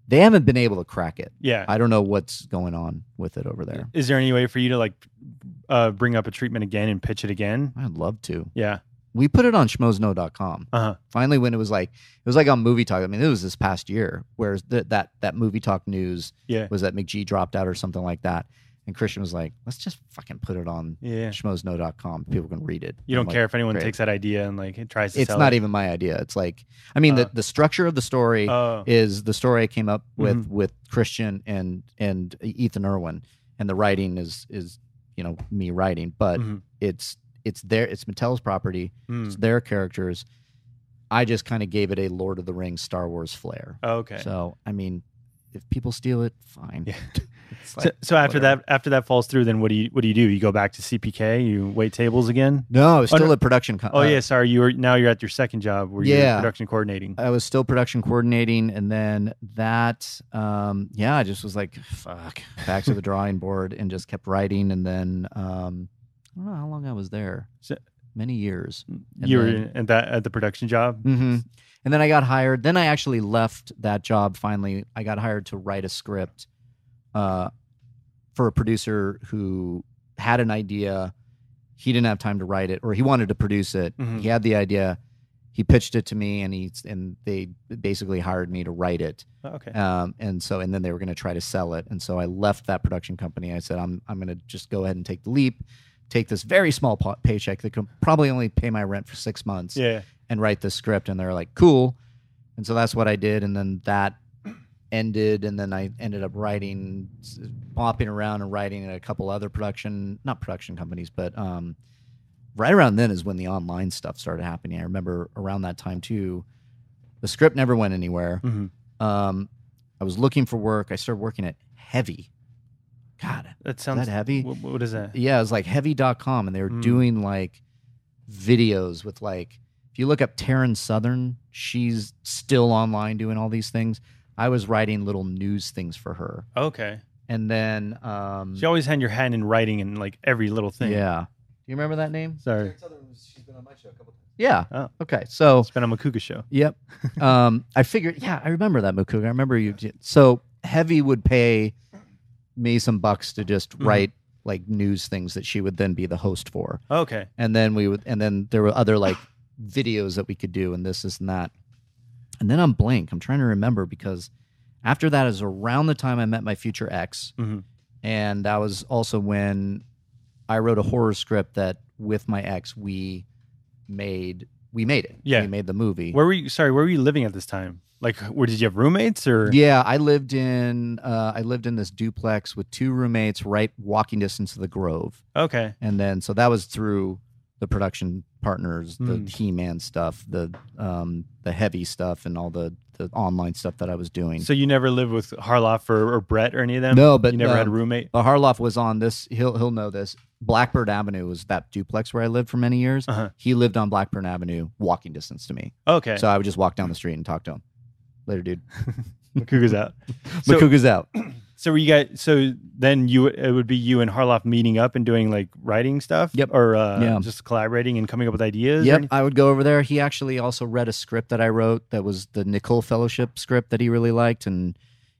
they haven't been able to crack it. Yeah. I don't know what's going on with it over there. Is there any way for you to like bring up a treatment again and pitch it again? I'd love to. Yeah. We put it on schmoesknow.com. Finally, when it was like on Movie Talk. I mean, it was this past year, where that Movie Talk news was that McGee dropped out or something like that. And Christian was like, let's just fucking put it on schmoesknow.com. People can read it. You don't care if anyone takes that idea and like tries to sell it? It's not even my idea. It's like, I mean, the structure of the story is the story I came up with Christian and Ethan Irwin. And the writing is me writing. But it's Mattel's property. It's their characters. I just kind of gave it a Lord of the Rings, Star Wars flair. Okay. So, I mean, if people steal it, fine. Yeah. So after that falls through, then what do you do? You go back to CPK? You wait tables again? No, I was still at production. Sorry. You're at your second job where you're production coordinating. I was still production coordinating, and then that, I just was like, fuck, back to the drawing board, and just kept writing, and then I don't know how long I was there. Many years. And you were at the production job? Mm-hmm. And then I got hired. Then I actually left that job finally. I got hired to write a script for a producer who had an idea. He didn't have time to write it, or he wanted to produce it. Mm-hmm. He had the idea. He pitched it to me, and they basically hired me to write it. Okay. And then they were going to try to sell it. And so I left that production company. I said, I'm going to just go ahead and take the leap, take this very small paycheck that could probably only pay my rent for 6 months. Yeah. And write this script. And they're like, cool. And so that's what I did. And then that ended. And then I ended up bopping around and writing at a couple other not production companies, but right around then is when the online stuff started happening. I remember around that time too. The script never went anywhere. Mm-hmm. I was looking for work. I started working at Heavy. God, that sounds is that Heavy. What is that? Yeah, it was like heavy.com, and they were doing like videos with like, if you look up Taryn Southern, she's still online doing all these things. I was writing little news things for her. Okay. And then she always had your hand in writing and like every little thing. Yeah. Do you remember that name? Sorry. She's been on my show a couple times. Yeah. Oh. Okay. So it's been on Makuga show. Yep. I figured. Yeah, I remember that Makuga. I remember you. So Heavy would pay me some bucks to just write like news things that she would then be the host for. Okay. And then there were other like videos that we could do, and this and that. And then I'm blank. I'm trying to remember, because after that is around the time I met my future ex. Mm-hmm. And that was also when I wrote a horror script that with my ex we we made it. Yeah. We made the movie. Where were you living at this time? Like, where did you have roommates or? Yeah, I lived in this duplex with 2 roommates, right walking distance of the Grove. Okay. And then so that was through the production partners, the He-Man stuff, the heavy stuff, and all the online stuff that I was doing. So you never lived with Harloff or Brett or any of them? No, but you never had a roommate. But Harloff was on this. He'll know this. Blackbird Avenue was that duplex where I lived for many years. Uh-huh. He lived on Blackbird Avenue, walking distance to me. Okay. So I would just walk down the street and talk to him. Later, dude. Makuga's out. Makuga's out. So were you guys? So then it would be you and Harloff meeting up and doing like writing stuff. Yep. Or just collaborating and coming up with ideas. Yep. I would go over there. He actually also read a script that I wrote that was the Nicole Fellowship script that he really liked, and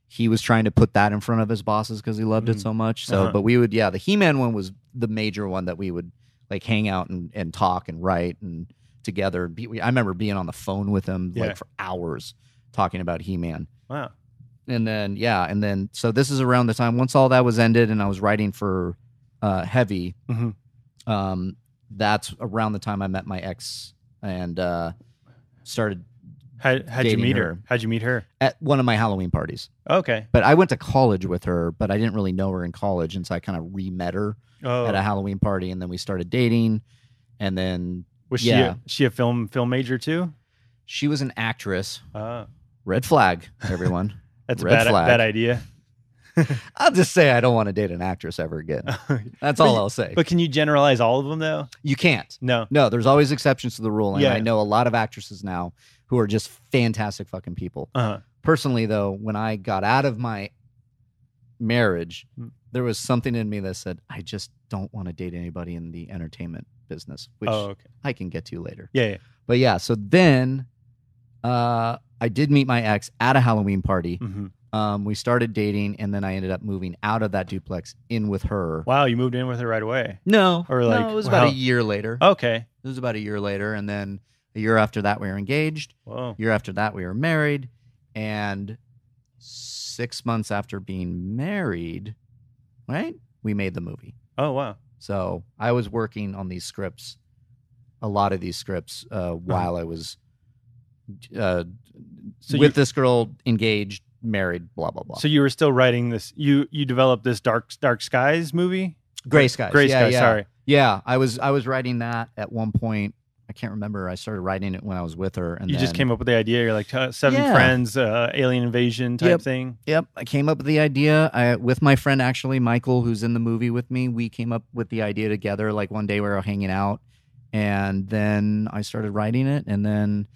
he was trying to put that in front of his bosses because he loved it so much. So, but we would, the He-Man one was the major one that we would like hang out and talk and write and together. I remember being on the phone with him like for hours talking about He-Man. Wow. And then, so this is around the time, once all that was ended and I was writing for Heavy, that's around the time I met my ex and started How'd you meet her? How'd you meet her? At one of my Halloween parties. Okay. But I went to college with her, but I didn't really know her in college, and so I kind of re-met her at a Halloween party, and then we started dating, and then... Was she a film major too? She was an actress. Red flag, everyone. That's Red a flag. bad idea. I'll just say I don't want to date an actress ever again. That's all I'll say. But can you generalize all of them though? You can't. No, there's always exceptions to the rule, and I know a lot of actresses now who are just fantastic fucking people. Personally, though, when I got out of my marriage, there was something in me that said, I just don't want to date anybody in the entertainment business, which I can get to later. Yeah. But yeah, so then I did meet my ex at a Halloween party. We started dating, and then I ended up moving out of that duplex in with her. Wow, you moved in with her right away? No. Or like, no, it was about a year later. Okay. It was about a year later, and then a year after that, we were engaged. Whoa. A year after that, we were married. And 6 months after being married, right, we made the movie. Oh, wow. So I was working on these scripts, a lot of these scripts, while I was with this girl, engaged, married, blah, blah, blah. So you were still writing this. You developed this Dark Skies movie? Gray Skies. Gray Skies, sorry. Yeah, I was writing that at one point. I can't remember. I started writing it when I was with her. And you just came up with the idea. You're like 7 friends, alien invasion type thing. Yep. I came up with the idea with my friend, actually, Michael, who's in the movie with me. We came up with the idea together. Like one day we were hanging out, and then I started writing it. And then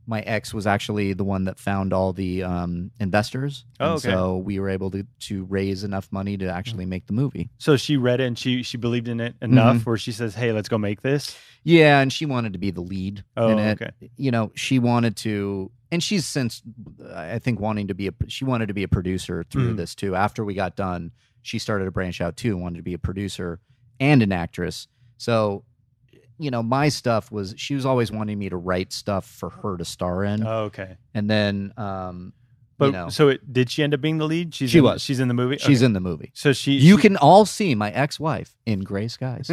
my ex was actually the one that found all the investors. Oh, okay. So we were able to raise enough money to actually make the movie. So she read it and she believed in it enough where she says, hey, let's go make this? Yeah, and she wanted to be the lead in it. Okay. You know, she wanted to, and she's since, I think, she wanted to be a producer through this too. After we got done, she started to branch out too, wanted to be a producer and an actress. So, you know, my stuff was, she was always wanting me to write stuff for her to star in. Oh, okay. And then, but you know, so did she end up being the lead? She's in the movie. She's in the movie. So you can all see my ex-wife in Gray Skies.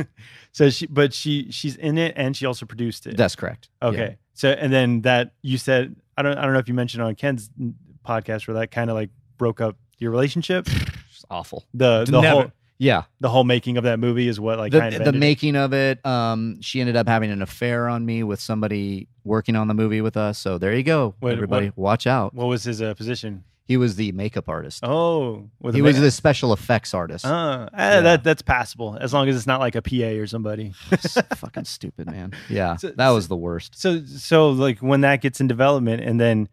So she's in it and she also produced it. That's correct. Okay. Yeah. So and then that you said I don't know if you mentioned on Ken's podcast where that kind of like broke up your relationship. It's awful. The whole making of that movie is what like kind of the making of it. She ended up having an affair on me with somebody working on the movie with us. So there you go, everybody. Watch out. What was his position? He was the makeup artist. Oh, he was the special effects artist. That's passable as long as it's not like a PA or somebody. Fucking stupid, man. Yeah, that was the worst. So like when that gets in development, and then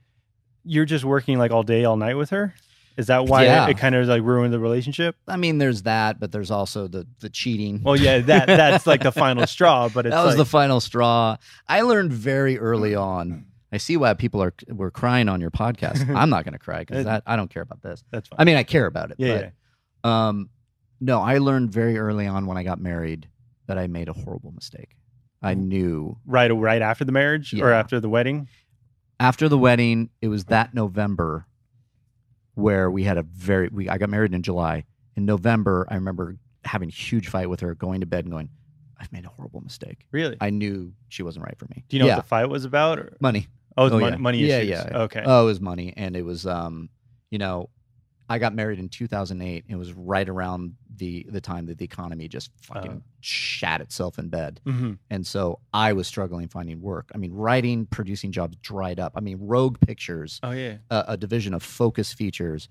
you're just working like all day, all night with her. Is that why it kind of like ruined the relationship? I mean, there's that, but there's also the cheating. Well, yeah, that's like the final straw. But that was the final straw. I learned very early on. I see why people were crying on your podcast. I'm not going to cry because I don't care about this. That's fine. I mean, I care about it. Yeah. No, I learned very early on when I got married that I made a horrible mistake. I knew right after the marriage or after the wedding. After the wedding, it was that November where we had I got married in July. In November, I remember having a huge fight with her, going to bed and going, I've made a horrible mistake. Really? I knew she wasn't right for me. Do you know what the fight was about? Or? Money. Oh, it's money issues. Yeah. Okay. Oh, it was money, and it was I got married in 2008. It was right around the time that the economy just fucking shat itself in bed. Mm-hmm. And so I was struggling finding work. I mean, writing, producing jobs dried up. I mean, Rogue Pictures, a division of Focus Features,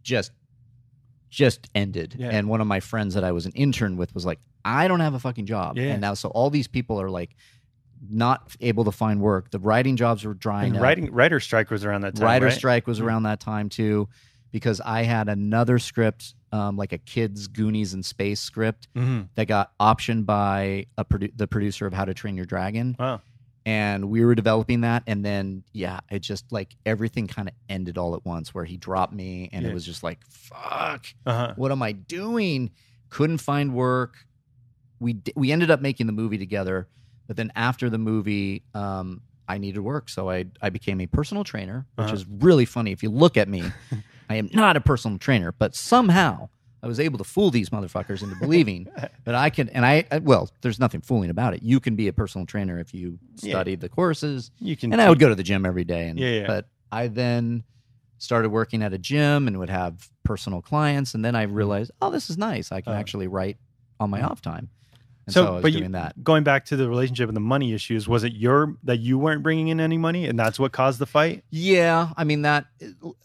just ended. Yeah. And one of my friends that I was an intern with was like, I don't have a fucking job. Yeah. And now, so all these people are like, not able to find work. The writing jobs were drying up. Writer strike was around that time. Writer strike was around that time too, because I had another script, like a kids Goonies in space script that got optioned by the producer of How to Train Your Dragon. Wow. And we were developing that, and then it just like everything kind of ended all at once. Where he dropped me, and it was just like, fuck, what am I doing? Couldn't find work. We ended up making the movie together. But then after the movie, I needed work. So I became a personal trainer, which is really funny. If you look at me, I am not a personal trainer, but somehow I was able to fool these motherfuckers into believing that I can. And well, there's nothing fooling about it. You can be a personal trainer if you study the courses. I would go to the gym every day. But I then started working at a gym and would have personal clients. And then I realized, oh, this is nice. I can actually write on my off time. And so I was doing that. Going back to the relationship and the money issues, was it that you weren't bringing in any money, and that's what caused the fight? Yeah, I mean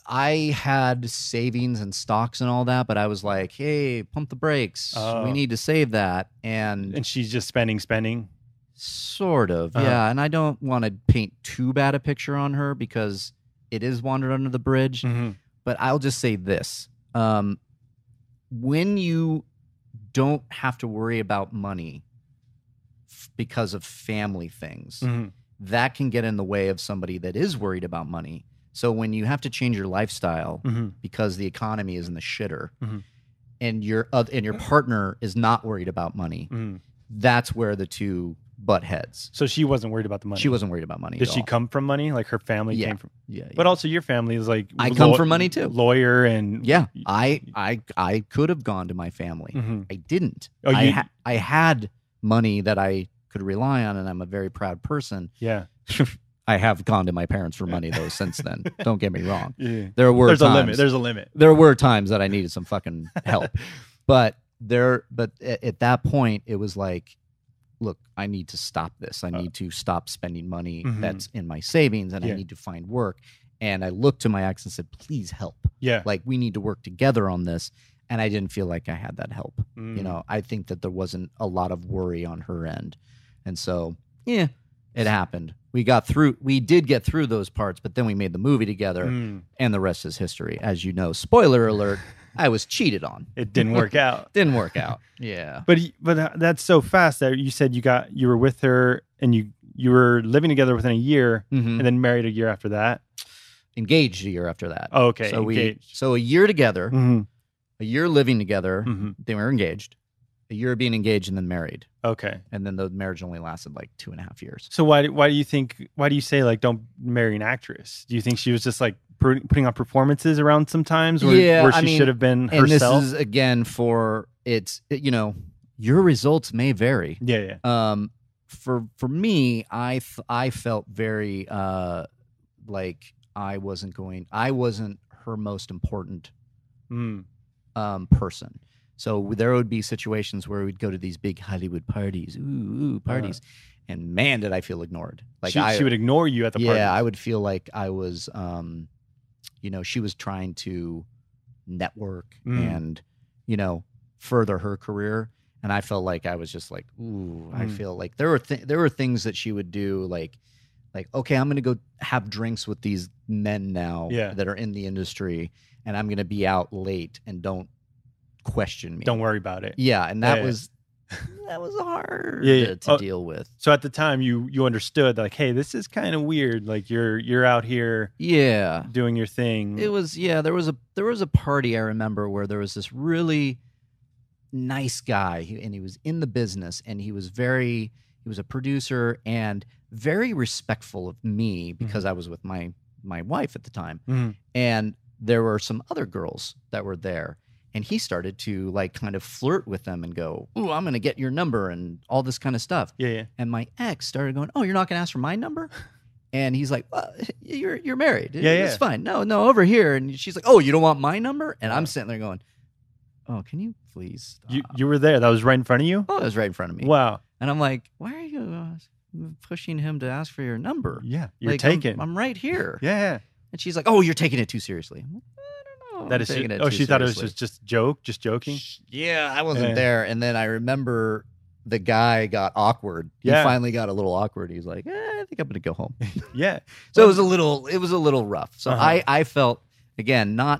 I had savings and stocks and all that, but I was like, hey, pump the brakes. We need to save that. And she's just spending. Sort of, yeah. And I don't want to paint too bad a picture on her because it is wandered under the bridge. Mm-hmm. But I'll just say this: when you don't have to worry about money because of family things, that can get in the way of somebody that is worried about money. So when you have to change your lifestyle because the economy is in the shitter, and your partner is not worried about money, that's where the two butt heads. So she wasn't worried about the money. She wasn't worried about money. Did she come from money? Like her family came from? Yeah. But also your family is like I come from money too. Lawyer and I could have gone to my family. I didn't. Oh, I had money that I could rely on, and I'm a very proud person. Yeah. I have gone to my parents for money though since then. Don't get me wrong. Yeah. There's a limit. There's a limit. There were times that I needed some fucking help. But at that point it was like, look, I need to stop this. I need to stop spending money that's in my savings, and I need to find work. And I looked to my ex and said, please help. Yeah. Like, we need to work together on this. And I didn't feel like I had that help. You know, I think that there wasn't a lot of worry on her end. And so, it happened. We did get through those parts, but then we made the movie together, and the rest is history. As you know, spoiler alert, I was cheated on. It didn't work out. Didn't work out. Yeah. But that's so fast that you said you were with her and you were living together within a year, and then married a year after that. Engaged a year after that. Oh, okay. So a year together, a year living together. They were engaged. A year being engaged and then married. Okay. And then the marriage only lasted like 2.5 years. So why do you say like don't marry an actress? Do you think she was just like putting on performances around sometimes where she should have been herself? And this is again your results may vary. Yeah. For me, I felt very like I wasn't her most important person. So there would be situations where we'd go to these big Hollywood parties, parties, and man, did I feel ignored. Like she would ignore you at the party. Yeah, I would feel like I was, she was trying to network and, further her career, and I felt like I was just like, I feel like there were things that she would do, like, okay, I'm going to go have drinks with these men now that are in the industry, and I'm going to be out late, and don't question me. Don't worry about it. Yeah, and that was hard to deal with. So at the time you understood like, hey, this is kind of weird. Like you're out here doing your thing. It was there was a party I remember where there was this really nice guy, and he was in the business, and he was a producer and very respectful of me because I was with my wife at the time. And there were some other girls that were there. And he started to like kind of flirt with them and go, "Ooh, I'm going to get your number," and all this kind of stuff. Yeah. And my ex started going, "Oh, you're not going to ask for my number?" And he's like, "Well, you're married. Yeah. It's fine. No, over here." And she's like, "Oh, you don't want my number?" And I'm sitting there going, "Oh, can you please stop?" You were there. That was right in front of you? Oh, it was right in front of me. Wow. And I'm like, "Why are you pushing him to ask for your number?" Yeah, you're like, taking. I'm right here. Yeah. And she's like, "Oh, you're taking it too seriously." I'm like, I don't know. That is. She thought it was just joking. Yeah, I wasn't there. And then I remember the guy got awkward. He finally got a little awkward. He's like, "I think I'm going to go home." Yeah. So it was a little rough. So I felt, again, I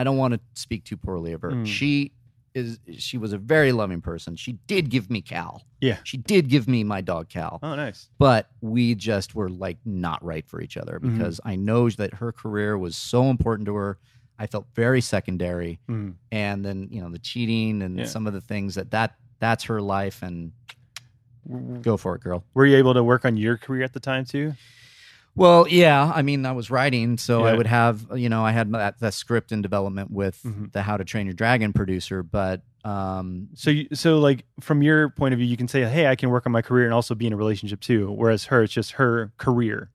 don't want to speak too poorly of her. She was a very loving person. She did give me Cal. Yeah. She did give me my dog Cal. Oh, nice. But we just were like not right for each other because I know that her career was so important to her. I felt very secondary. And then, the cheating and some of the things that's her life, and go for it, girl. Were you able to work on your career at the time too? Well, yeah. I mean, I was writing, so I would have, I had that script in development with the How to Train Your Dragon producer, but so like from your point of view, you can say, "Hey, I can work on my career and also be in a relationship too." Whereas her, it's just her career.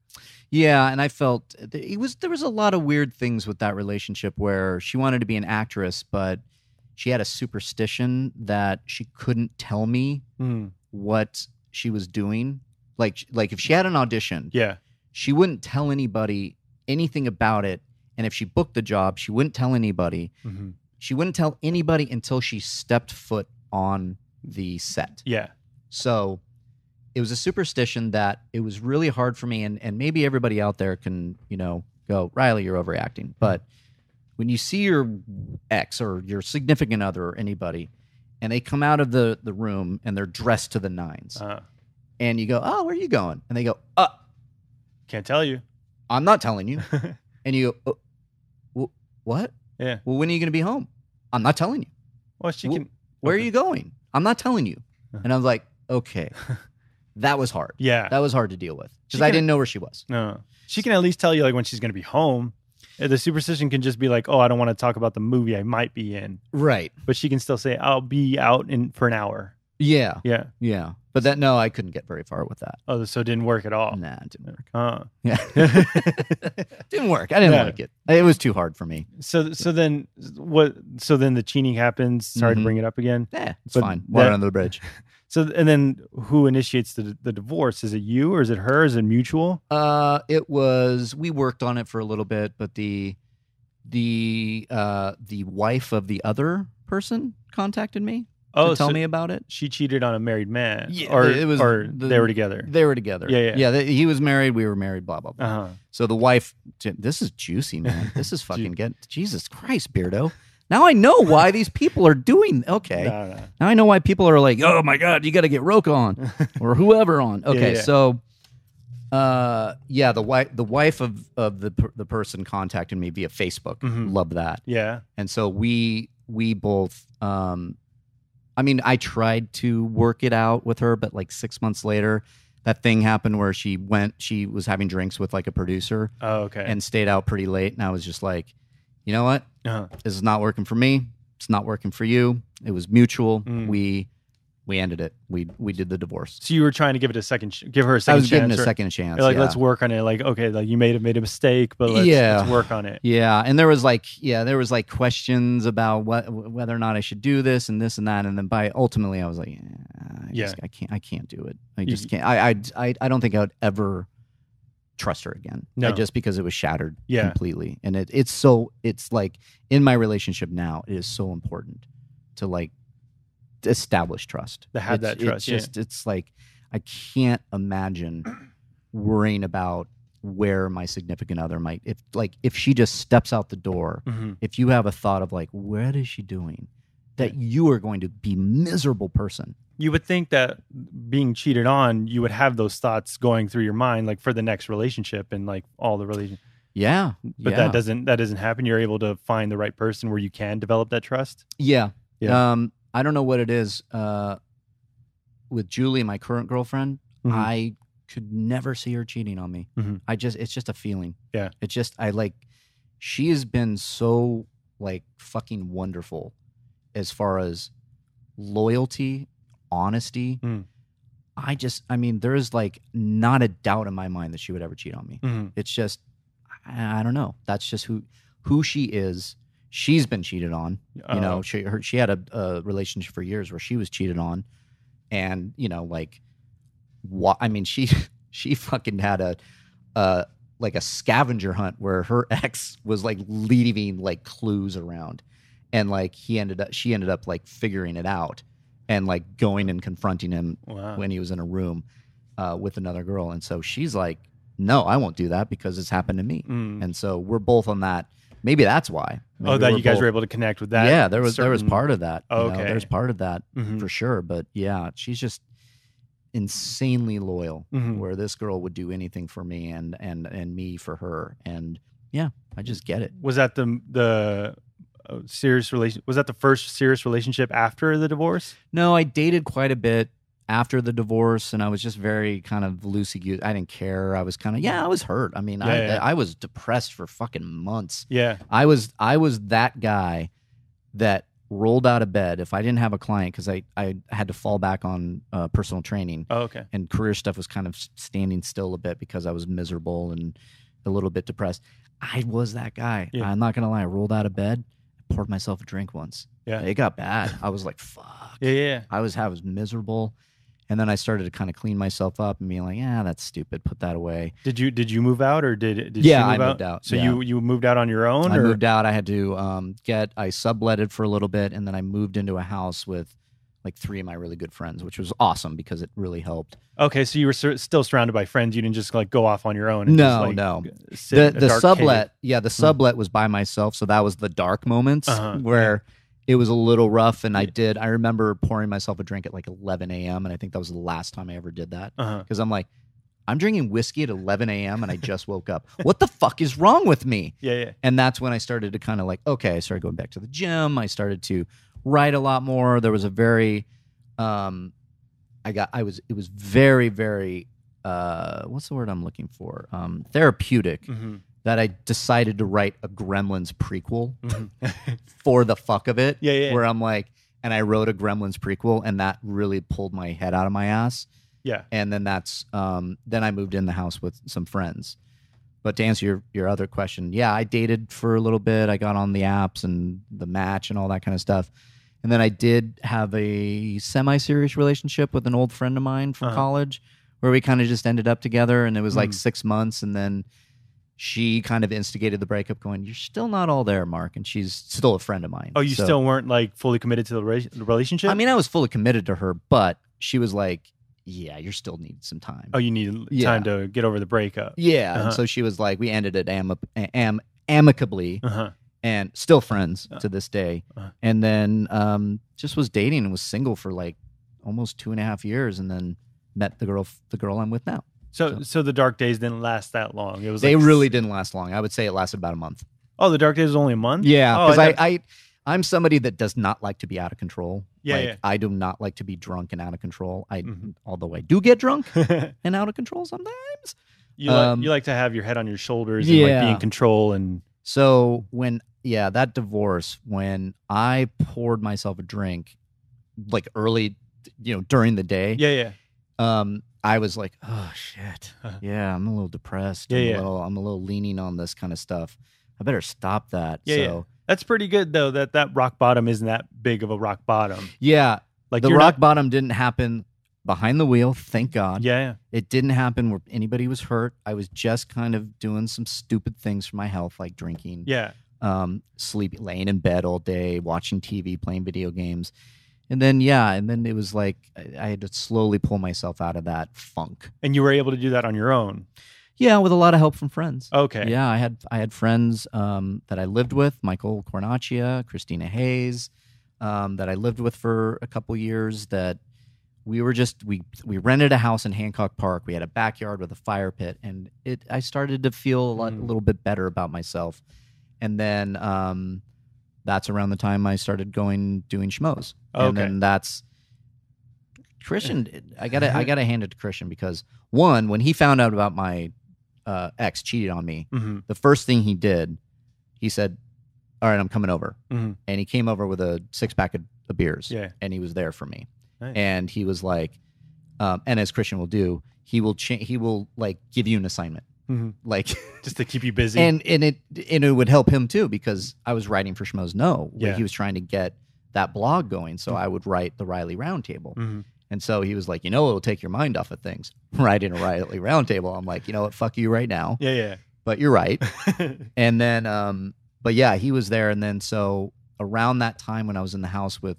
Yeah, and I felt there was a lot of weird things with that relationship where she wanted to be an actress, but she had a superstition that she couldn't tell me what she was doing. Like if she had an audition, she wouldn't tell anybody anything about it. And if she booked the job, she wouldn't tell anybody. She wouldn't tell anybody until she stepped foot on the set. Yeah. So it was a superstition that it was really hard for me. And maybe everybody out there can, go, "Reilly, you're overreacting." But when you see your ex or your significant other or anybody, and they come out of the room and they're dressed to the nines, and you go, "Oh, where are you going?" And they go, "Can't tell you." "I'm not telling you." And you go, "What?" Yeah. "Well, when are you going to be home?" "I'm not telling you." Well, she can. Where are you going? "I'm not telling you." And I was like, okay. That was hard. Yeah. That was hard to deal with because I didn't know where she was. No. She can at least tell you like when she's going to be home. The superstition can just be like, "Oh, I don't want to talk about the movie I might be in." Right. But she can still say, "I'll be out for an hour." Yeah. Yeah. Yeah. But I couldn't get very far with that. Oh, so it didn't work at all? Nah, it didn't work. Yeah. Didn't work. I didn't like it. It was too hard for me. So then what? So then the cheating happens. Sorry to bring it up again. Yeah, it's fine. Water under the bridge. So, and then who initiates the divorce? Is it you or is it her? Is it mutual? It was, we worked on it for a little bit, but the wife of the other person contacted me to tell me about it. She cheated on a married man. Yeah, they were together. They were together. Yeah. He was married. We were married, blah, blah, blah. Uh-huh. So the wife, this is juicy, man. This is fucking Jesus Christ, Beardo. Now I know why these people are doing. Okay. No. Now I know why people are like, "Oh my God, you got to get Roke on or whoever on." Okay. So, the wife of the person contacted me via Facebook. Love that. Yeah. And so we both, I tried to work it out with her, but like 6 months later, that thing happened where she was having drinks with like a producer. Oh, okay. And stayed out pretty late. And I was just like, you know what? This is not working for me. It's not working for you. It was mutual. We ended it. We did the divorce. So you were trying to give her a second chance. I was giving it a second chance. Like, let's work on it. Like, okay, like you made a mistake, but let's work on it. Yeah. And there was like questions about whether or not I should do this and that. And then ultimately I was like, I can't do it. I just can't. I don't think I would ever trust her again. No. Just because it was shattered completely. And it's like in my relationship now, it is so important to like establish trust. To have that trust. It's like I can't imagine worrying about where my significant other might, if she just steps out the door, if you have a thought of like, what is she doing? That you are going to be a miserable person. You would think that being cheated on, you would have those thoughts going through your mind, like for the next relationship and like all the relation. Yeah. But that doesn't happen. You're able to find the right person where you can develop that trust. Yeah. I don't know what it is. With Julie, my current girlfriend, I could never see her cheating on me. It's just a feeling. Yeah. She has been so like fucking wonderful as far as loyalty, honesty. I mean, there is like not a doubt in my mind that she would ever cheat on me. It's just, I don't know. That's just who she is. She's been cheated on. You know, she had a relationship for years where she was cheated on, and you know, like, I mean, she fucking had a scavenger hunt where her ex was like leaving like clues around, and like she ended up like figuring it out and like going and confronting him when he was in a room with another girl. And so she's like, no, I won't do that because it's happened to me. And so we're both on that. Maybe that's why. Maybe that you guys were able to connect with that. Yeah, there was part of that. Okay. There's part of that for sure. But yeah, she's just insanely loyal, where this girl would do anything for me and me for her. And yeah, I just get it. Was that the serious relation? Was that the first serious relationship after the divorce? No, I dated quite a bit after the divorce, and I was just very kind of loosey-goosey. I didn't care. I was kind of, I was hurt. I mean, I was depressed for fucking months. Yeah. I was that guy that rolled out of bed if I didn't have a client, because I had to fall back on personal training. Oh, okay. And career stuff was kind of standing still a bit because I was miserable and a little bit depressed. I was that guy. Yeah. I'm not going to lie. I rolled out of bed, poured myself a drink once. Yeah. It got bad. I was like, fuck. Yeah. I was miserable. And then I started to kind of clean myself up and being like, that's stupid. Put that away. Did you move out, or did she move out? I moved out. So you moved out on your own? I moved out. I had to I subletted for a little bit, and then I moved into a house with like 3 of my really good friends, which was awesome because it really helped. Okay, so you were still surrounded by friends. You didn't just like go off on your own. And no. The sublet, the sublet was by myself, so that was the dark moments where it was a little rough. And I remember pouring myself a drink at like 11 a.m. And I think that was the last time I ever did that, because I'm like, I'm drinking whiskey at 11 a.m. and I just woke up. What the fuck is wrong with me? Yeah. And that's when I started to kind of like, I started going back to the gym. I started to write a lot more. There was a very, it was very, very, what's the word I'm looking for? Therapeutic, that I decided to write a Gremlins prequel for the fuck of it. Yeah. Where I'm like, and I wrote a Gremlins prequel, and that really pulled my head out of my ass. Yeah. And then then I moved in the house with some friends. But to answer your other question, I dated for a little bit. I got on the apps and the Match and all that kind of stuff. And then I did have a semi-serious relationship with an old friend of mine from college, where we kind of just ended up together, and it was like 6 months. And then she kind of instigated the breakup, going, "You're still not all there, Mark." And she's still a friend of mine. Oh, you still weren't like fully committed to the relationship? I mean, I was fully committed to her, but she was like, "Yeah, you still need some time." Oh, you need time to get over the breakup. Yeah. And so she was like, we ended it amicably, and still friends to this day. And then just was dating and was single for like almost 2.5 years, and then met the girl I'm with now. So the dark days didn't last that long. They really didn't last long. I would say it lasted about a month. Oh, the dark days was only a month? Yeah, because I'm somebody that does not like to be out of control. Yeah. I do not like to be drunk and out of control. Although I do get drunk and out of control sometimes. You like to have your head on your shoulders and like be in control. And so that divorce, when I poured myself a drink like early, during the day. I was like, oh shit. Yeah, I'm a little depressed. I'm a little leaning on this kind of stuff. I better stop that. So that's pretty good though, that rock bottom isn't that big of a rock bottom. Yeah. Like the rock bottom didn't happen behind the wheel, thank God. Yeah. It didn't happen where anybody was hurt. I was just kind of doing some stupid things for my health, like drinking. Yeah. Sleeping, laying in bed all day, watching TV, playing video games. And then it was like I had to slowly pull myself out of that funk. And you were able to do that on your own? Yeah, with a lot of help from friends. Okay. Yeah, I had friends that I lived with, Michael Cornacchia, Christina Hayes, that I lived with for a couple years. That we rented a house in Hancock Park. We had a backyard with a fire pit, and I started to feel a little bit better about myself. And then that's around the time I started doing schmoes. Okay. And then that's Christian. I gotta hand it to Christian, because one, when he found out about my ex cheated on me, the first thing he did, he said, all right, I'm coming over. Mm-hmm. And he came over with a 6-pack of beers. Yeah. And he was there for me. Nice. And he was like, and as Christian will do, he will like give you an assignment. Mm-hmm. Like just to keep you busy. And it would help him too, because I was writing for Schmoes Know. Yeah. He was trying to get that blog going. So I would write the Reilly Roundtable. Mm-hmm. And so he was like, it'll take your mind off of things. Writing a Reilly Roundtable. I'm like, you know what, fuck you right now. Yeah. But you're right. And then, but yeah, he was there. And then so around that time when I was in the house with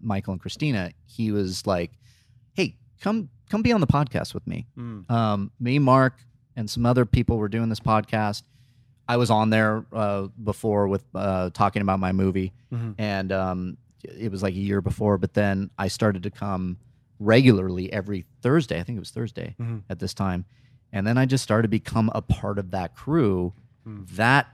Michael and Christina, he was like, hey, come be on the podcast with me. Me, Mark, and some other people were doing this podcast. I was on there before with talking about my movie. Mm-hmm. And it was like a year before. But then I started to come regularly every Thursday. I think it was Thursday at this time. And then I just started to become a part of that crew. That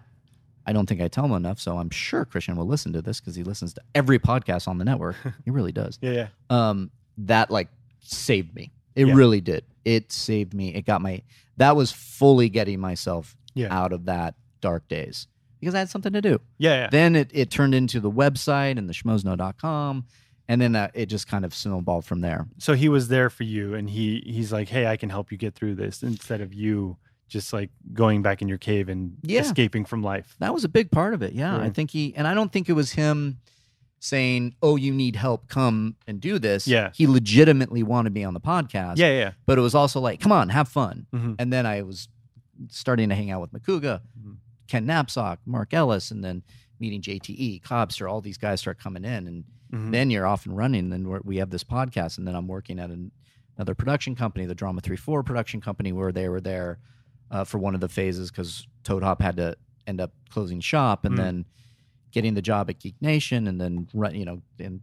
I don't think I tell him enough, so I'm sure Christian will listen to this because he listens to every podcast on the network. He really does. Yeah. That like saved me. It really did. It saved me. That was fully getting myself out of that dark days because I had something to do. Yeah. Then it turned into the website and the schmoesknow.com. And then it just kind of snowballed from there. So he was there for you, and he's like, hey, I can help you get through this, instead of you just like going back in your cave and escaping from life. That was a big part of it. Yeah. I think I don't think it was him saying, oh, you need help, come and do this. Yeah. He legitimately wanted me on the podcast. Yeah. But it was also like, come on, have fun. Mm-hmm. And then I was starting to hang out with Makuga, Ken Knapsack, Mark Ellis, and then meeting JTE, Cobster, all these guys start coming in, and then you're off and running. Then we have this podcast, and then I'm working at another production company, the Drama 3-4 production company, where they were there for one of the phases because Toad Hop had to end up closing shop, and then getting the job at Geek Nation, and then and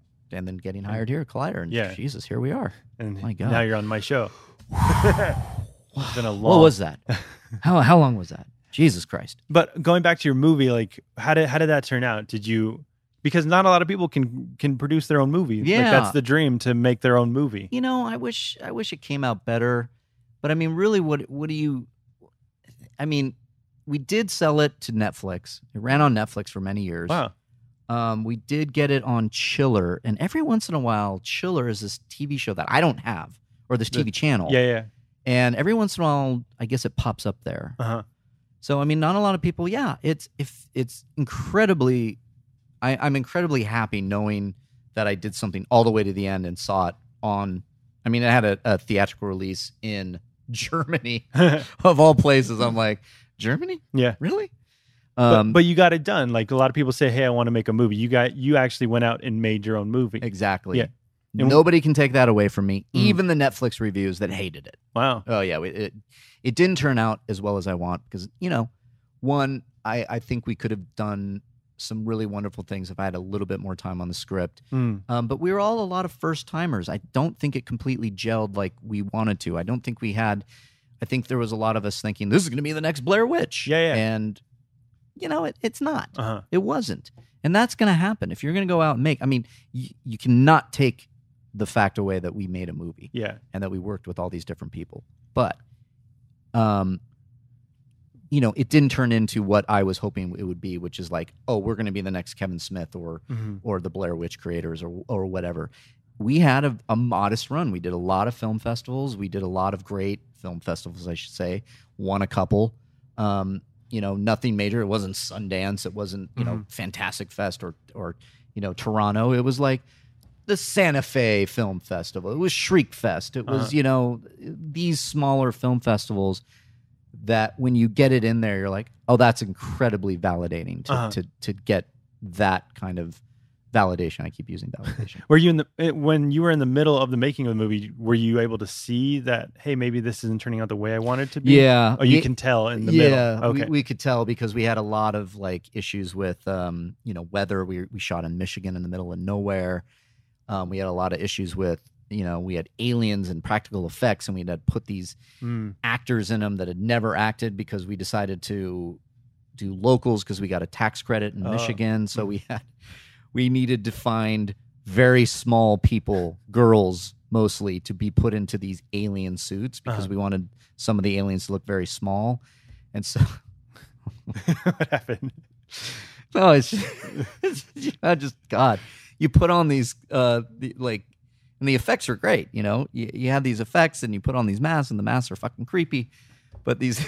then getting hired here at Collider. And Jesus, here we are. And my God, now you're on my show. It's been a long. What was that? How long was that? Jesus Christ! But going back to your movie, like how did that turn out? Did you? Because not a lot of people can produce their own movie. Yeah, like that's the dream, to make their own movie. I wish it came out better. But I mean, really, what do you? I mean, we did sell it to Netflix. It ran on Netflix for many years. Wow. We did get it on Chiller, and every once in a while, Chiller is this TV show that I don't have, or this TV channel. Yeah. And every once in a while, I guess it pops up there. So I mean, not a lot of people. Yeah, it's incredibly. I'm incredibly happy knowing that I did something all the way to the end and saw it on. I mean, it had a theatrical release in Germany, of all places. I'm like, Germany? Yeah, really? But you got it done. Like a lot of people say, hey, I want to make a movie. You actually went out and made your own movie. Exactly. Yeah. Nobody can take that away from me. Even the Netflix reviews that hated it. Wow. Oh yeah, it didn't turn out as well as I want because one, I think we could have done some really wonderful things if I had a little bit more time on the script. But we were all a lot of first timers. I don't think it completely gelled like we wanted to. I don't think we had. I think there was a lot of us thinking this is going to be the next Blair Witch. Yeah. And it's not. It wasn't. And that's going to happen if you're going to go out and make. I mean, you cannot take the fact away that we made a movie. Yeah. And that we worked with all these different people. But it didn't turn into what I was hoping it would be, which is like, oh, we're going to be the next Kevin Smith or the Blair Witch creators or whatever. We had a modest run. We did a lot of film festivals. We did a lot of great film festivals, I should say. Won a couple. Nothing major. It wasn't Sundance. It wasn't, Fantastic Fest or Toronto. It was like the Santa Fe Film Festival. It was Shriek Fest. It was, these smaller film festivals that when you get it in there, you're like, oh, that's incredibly validating to get that kind of validation. I keep using validation. Were you when you were in the middle of the making of the movie, were you able to see that, hey, maybe this isn't turning out the way I want it to be? Yeah. Oh, you can tell in the middle. Yeah, okay. we could tell because we had a lot of like issues with, weather. We shot in Michigan in the middle of nowhere. We had a lot of issues with, we had aliens and practical effects, and we had to put these actors in them that had never acted because we decided to do locals because we got a tax credit in Michigan. So we needed to find very small people, girls mostly, to be put into these alien suits because we wanted some of the aliens to look very small. And so what happened? No, it's just God. You put on these and the effects are great. You know, you have these effects and you put on these masks, and the masks are fucking creepy. But these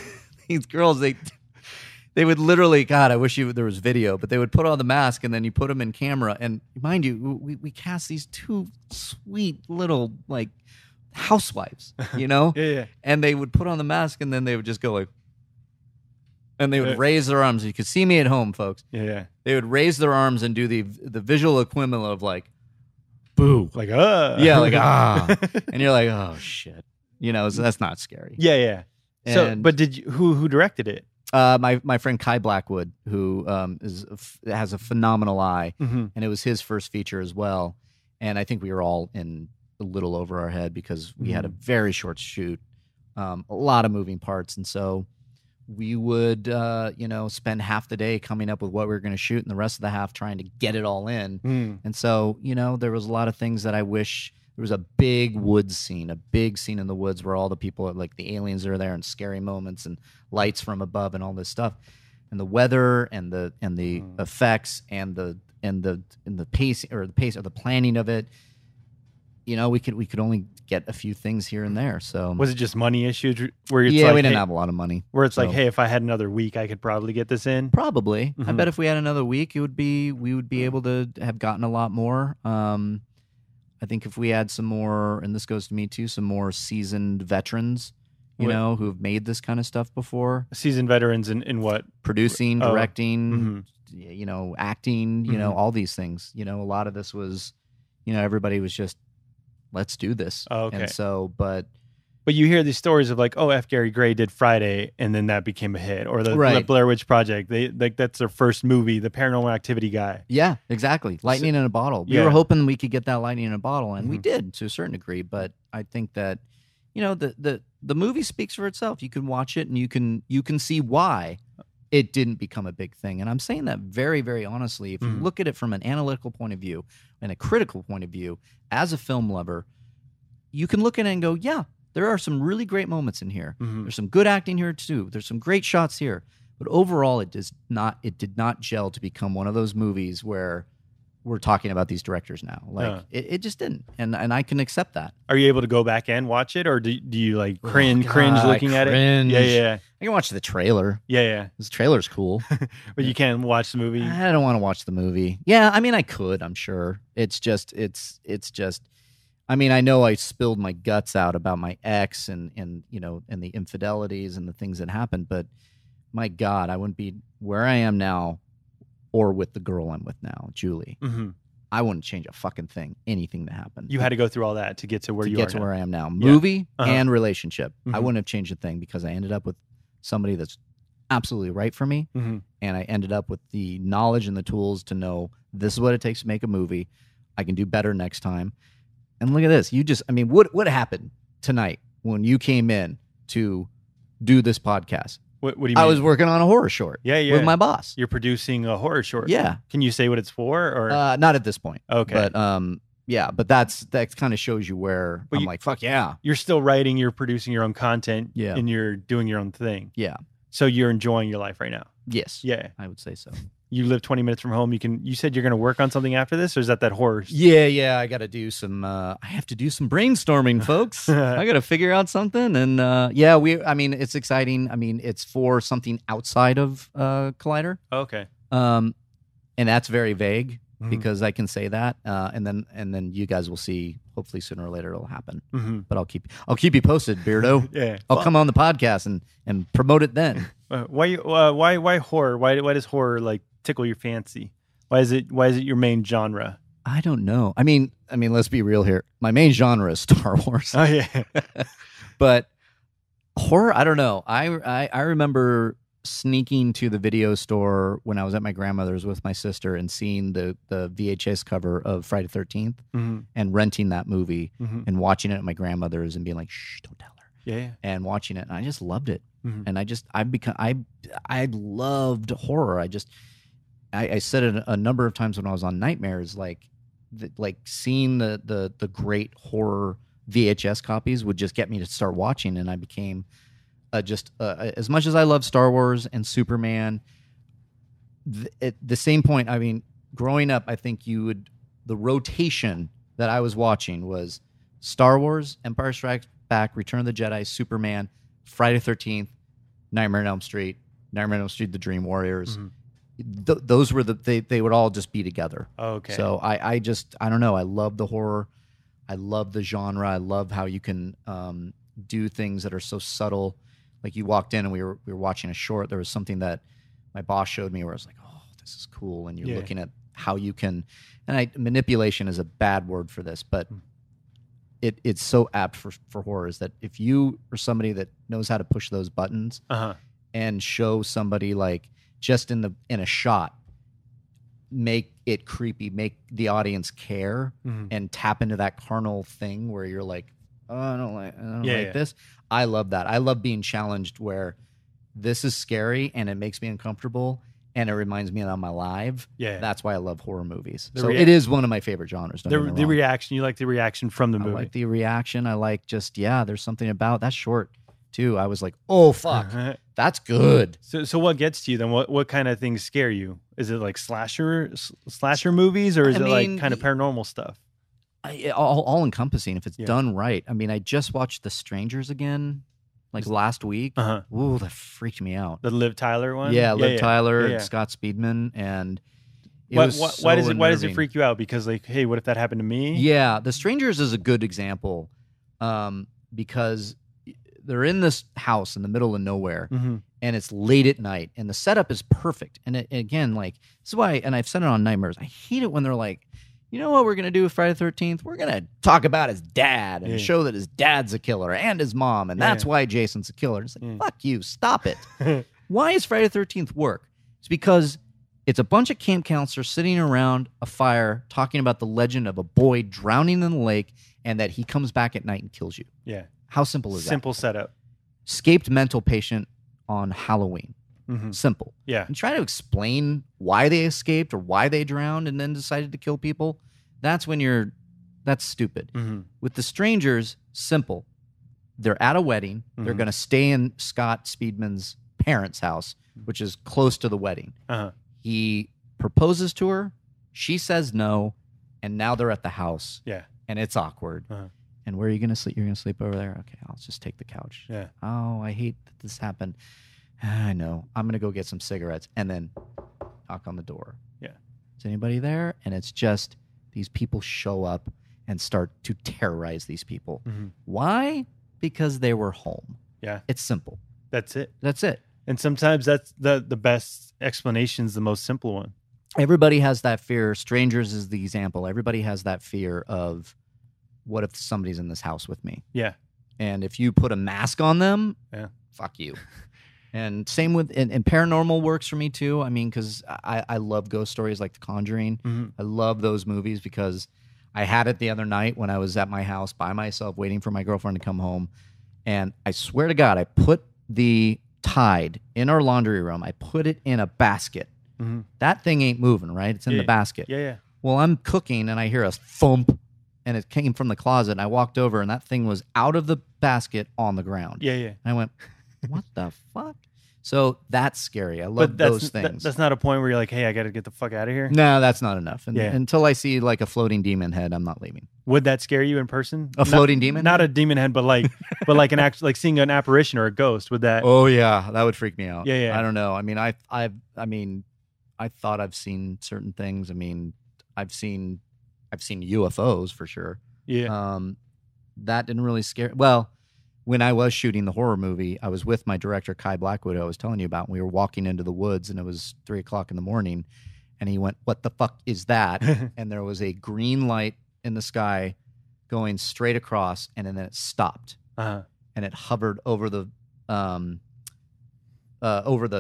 girls, they would literally, God, I wish there was video, but they would put on the mask and then you put them in camera. And mind you, we cast these two sweet little like housewives, you know? Yeah. And they would put on the mask and then they would just go like, and they would raise their arms. You could see me at home, folks. Yeah. They would raise their arms and do the visual equivalent of like, boo. Like, Yeah, like, ah. And you're like, oh, shit. You know, so that's not scary. Yeah. So, but who directed it? My friend Kai Blackwood, who has a phenomenal eye, and it was his first feature as well. And I think we were all in a little over our head because we had a very short shoot, a lot of moving parts, and so we would spend half the day coming up with what we were going to shoot, and the rest of the half trying to get it all in. And so there was a lot of things that I wish. There was a big woods scene, a big scene in the woods where all the people, like the aliens, are there and scary moments and lights from above and all this stuff, and the weather and the effects and the pace or the planning of it. You know, we could only get a few things here and there. So was it just money issues? Where it's we like, didn't have a lot of money. Where it's like, hey, if I had another week, I could probably get this in. Probably, I bet if we had another week, we would be able to have gotten a lot more. I think if we had some more, and this goes to me too, some more seasoned veterans, who have made this kind of stuff before. Seasoned veterans in what? Producing, directing, acting, all these things. A lot of this was, everybody was just, let's do this. Oh, okay. And so, but you hear these stories of like, oh, F. Gary Gray did Friday, and then that became a hit, or the Blair Witch Project. That's their first movie. The Paranormal Activity guy. Yeah, exactly. Lightning in a bottle. We were hoping we could get that lightning in a bottle, and we did to a certain degree. But I think that the movie speaks for itself. You can watch it, and you can see why it didn't become a big thing. And I'm saying that very, very honestly. If you look at it from an analytical point of view and a critical point of view, as a film lover, you can look at it and go, yeah. There are some really great moments in here. There's some good acting here too. There's some great shots here. But overall, it did not gel to become one of those movies where we're talking about these directors now. Like it just didn't. And I can accept that. Are you able to go back and watch it, or do you like cringe looking at it? Yeah. I can watch the trailer. Yeah. This trailer's cool. But you can't watch the movie. I don't want to watch the movie. Yeah, I mean I could, I'm sure. It's just I mean, I know I spilled my guts out about my ex and the infidelities and the things that happened, but my God, I wouldn't be where I am now or with the girl I'm with now, Julie. I wouldn't change a fucking thing, anything that happened. You had to go through all that to get to where where I am now. Movie and relationship. I wouldn't have changed a thing because I ended up with somebody that's absolutely right for me, and I ended up with the knowledge and the tools to know this is what it takes to make a movie. I can do better next time. And look at this. What happened tonight when you came in to do this podcast? What do you mean? I was working on a horror short with my boss. You're producing a horror short? Yeah. Can you say what it's for? Or not at this point. Okay. But but that kind of shows you where I'm like, fuck yeah. You're still writing, you're producing your own content, yeah, and you're doing your own thing. Yeah. So you're enjoying your life right now? Yes. Yeah. I would say so. You live 20 minutes from home. You said you're going to work on something after this, or is that horror? Yeah. I got to do some. I have to do some brainstorming, folks. I got to figure out something, and it's exciting. I mean, it's for something outside of Collider. Okay. And that's very vague because I can say that, and then you guys will see. Hopefully, sooner or later, it'll happen. But I'll keep you posted, Beardo. Yeah. I'll come on the podcast and promote it then. Why horror? Why does horror like tickle your fancy? Why is it your main genre? I don't know. I mean, let's be real here. My main genre is Star Wars. Oh yeah. But horror, I don't know. I remember sneaking to the video store when I was at my grandmother's with my sister and seeing the VHS cover of Friday the 13th and renting that movie and watching it at my grandmother's and being like, shh, don't tell her. Yeah. And watching it. And I just loved it. And I loved horror. I said it a number of times when I was on Nightmares, like seeing the great horror VHS copies would just get me to start watching, and I became as much as I love Star Wars and Superman, at the same point, I mean, growing up, I think the rotation that I was watching was Star Wars, Empire Strikes Back, Return of the Jedi, Superman, Friday the 13th, Nightmare on Elm Street, The Dream Warriors. Those were they would all just be together. Okay. So I don't know. I love the horror. I love the genre. I love how you can do things that are so subtle. Like you walked in and we were watching a short. There was something that my boss showed me where I was like, oh, this is cool. And you're looking at how you can, and manipulation is a bad word for this, but it's so apt for horror is that if you are somebody that knows how to push those buttons and show somebody like just in a shot, make it creepy, make the audience care and tap into that carnal thing where you're like, oh, I don't like this. I love that. I love being challenged where this is scary and it makes me uncomfortable and it reminds me that I'm alive. Yeah. That's why I love horror movies. It is one of my favorite genres. The reaction, you like the reaction from the movie. I like the reaction. I like just, there's something about that short too. I was like, oh, fuck. That's good. So what gets to you then? What kind of things scare you? Is it like slasher movies or is it like kind of paranormal stuff? All encompassing if it's done right. I mean, I just watched The Strangers again like last week. Ooh, that freaked me out. The Liv Tyler one? Yeah, Liv Tyler, Scott Speedman, and why does it freak you out? Because like, hey, what if that happened to me? Yeah, The Strangers is a good example because they're in this house in the middle of nowhere and it's late at night and the setup is perfect. And again, like this is why, and I've said it on Nightmares, I hate it when they're like, you know what we're going to do with Friday the 13th? We're going to talk about his dad and show that his dad's a killer and his mom, and that's why Jason's a killer. It's like, fuck you, stop it. Why does Friday the 13th work? It's because it's a bunch of camp counselors sitting around a fire talking about the legend of a boy drowning in the lake and that he comes back at night and kills you. Yeah. How simple is that? Simple setup. Escaped mental patient on Halloween. Simple. Yeah. And try to explain why they escaped or why they drowned and then decided to kill people. That's stupid. With The Strangers, simple. They're at a wedding. They're going to stay in Scott Speedman's parents' house, which is close to the wedding. He proposes to her. She says no. And now they're at the house. Yeah. And it's awkward. And where are you going to sleep? You're going to sleep over there? Okay, I'll just take the couch. Yeah. Oh, I hate that this happened. I know. I'm going to go get some cigarettes and then knock on the door. Yeah. Is anybody there? And it's just these people show up and start to terrorize these people. Why? Because they were home. Yeah. It's simple. That's it. That's it. And sometimes that's the best explanation is the most simple one. Everybody has that fear. Strangers is the example. Everybody has that fear of what if somebody's in this house with me? Yeah. And if you put a mask on them, fuck you. And same with, and paranormal works for me too. I mean, because I love ghost stories like The Conjuring. I love those movies because I had it the other night when I was at my house by myself waiting for my girlfriend to come home. And I swear to God, I put the Tide in our laundry room. I put it in a basket. That thing ain't moving, right? It's in the basket. Yeah. Well, I'm cooking and I hear a thump and it came from the closet. And I walked over and that thing was out of the basket on the ground. Yeah. And I went, what the fuck? So that's scary. I love those things. That's not a point where you're like, hey, I got to get the fuck out of here. No, that's not enough. And until I see like a floating demon head, I'm not leaving. Would that scare you in person? Floating demon? Not a demon head, but like, an like seeing an apparition or a ghost. Would that? Oh yeah, that would freak me out. Yeah. I don't know. I mean, I thought I've seen certain things. I mean, I've seen UFOs for sure. Yeah. That didn't really scare. Well. When I was shooting the horror movie, I was with my director, Kai Blackwood, who I was telling you about. And we were walking into the woods, and it was 3:00 in the morning. And he went, what the fuck is that? And there was a green light in the sky going straight across, and then it stopped. And it hovered over the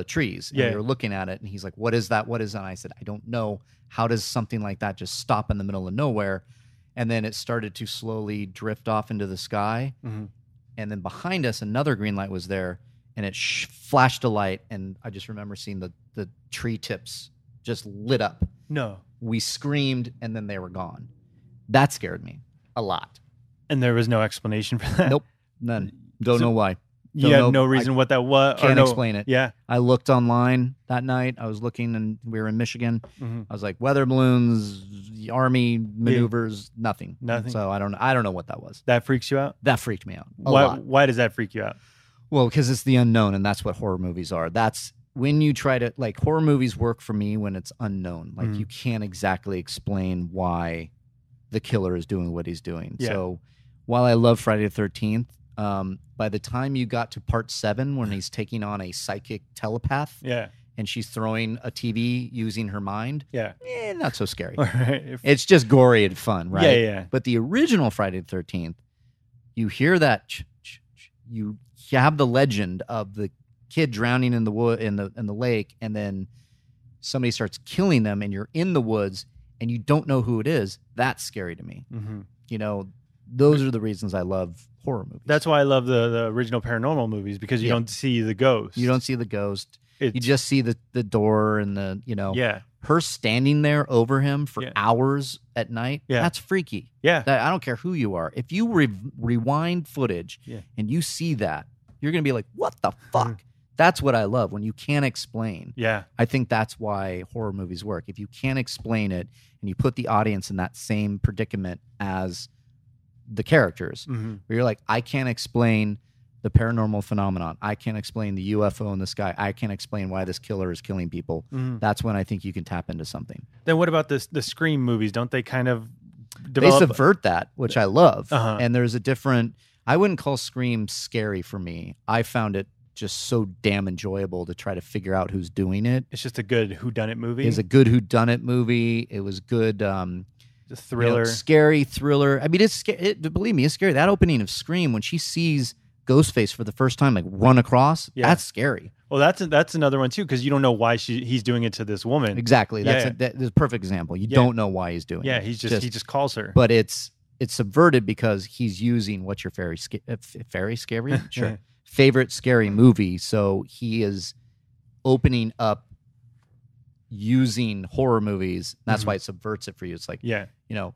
trees. And we were looking at it, and he's like, what is that? What is that? And I said, I don't know. How does something like that just stop in the middle of nowhere? And then it started to slowly drift off into the sky. And then behind us, another green light was there, and it flashed a light, and I just remember seeing the tree tips just lit up. No. We screamed, and then they were gone. That scared me a lot. And there was no explanation for that? Nope, none. Don't know why. You have no reason what that was. Can't explain it. Yeah. I looked online that night. I was looking, and we were in Michigan. Mm-hmm. I was like, weather balloons, army maneuvers, nothing. So I don't know what that was. That freaks you out? That freaked me out a lot. Why does that freak you out? Well, because it's the unknown, and that's what horror movies are. That's when you try to, like, horror movies work for me when it's unknown. Like, you can't exactly explain why the killer is doing what he's doing. Yeah. So while I love Friday the 13th, by the time you got to part 7, when he's taking on a psychic telepath, and she's throwing a TV using her mind, not so scary. Right. It's just gory and fun, right? Yeah. But the original Friday the 13th, you hear that you have the legend of the kid drowning in the wood in the lake, and then somebody starts killing them, and you're in the woods and you don't know who it is. That's scary to me. Mm-hmm. You know, those are the reasons I love horror movies. That's why I love the original paranormal movies, because you don't see the ghost. You don't see the ghost. You just see the door and her standing there over him for hours at night. That's freaky. I don't care who you are. If you rewind footage and you see that, you're going to be like, what the fuck? Mm-hmm. That's what I love, when you can't explain. I think that's why horror movies work. If you can't explain it and you put the audience in that same predicament as the characters, where you're like, I can't explain the paranormal phenomenon. I can't explain the UFO in the sky. I can't explain why this killer is killing people. That's when I think you can tap into something. Then what about the Scream movies? Don't they kind of develop? They subvert that, which I love. And there's a different... I wouldn't call Scream scary for me. I found it just so damn enjoyable to try to figure out who's doing it. It's just a good whodunit movie. It's a good whodunit movie. It was good... Just thriller. Scary thriller. I mean, believe me, it's scary. That opening of Scream, when she sees Ghostface for the first time, like, run across, that's scary. Well, that's another one too, because you don't know why he's doing it to this woman. Exactly. That's a perfect example. You don't know why he's doing it. He just calls her. But it's subverted because he's using what's your very scary? Sure. Favorite scary movie. So he is opening up using horror movies. That's why it subverts it for you. It's like,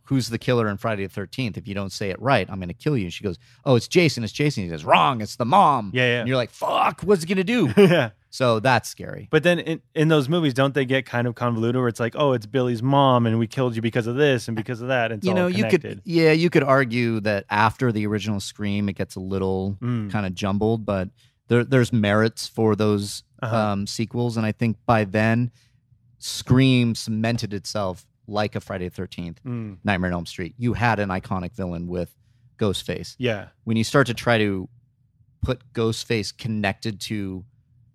who's the killer in Friday the 13th? If you don't say it right, I'm going to kill you. And she goes, oh, it's Jason. It's Jason. He says, wrong. It's the mom. And you're like, fuck, what's he going to do? So that's scary. But then in those movies, don't they get kind of convoluted where it's like, oh, it's Billy's mom and we killed you because of this and because of that. And it's all connected. You could argue that after the original Scream, it gets a little kind of jumbled, but there's merits for those sequels. And I think by then, Scream cemented itself like a Friday the 13th, Nightmare on Elm Street. You had an iconic villain with Ghostface. When you start to try to put Ghostface connected to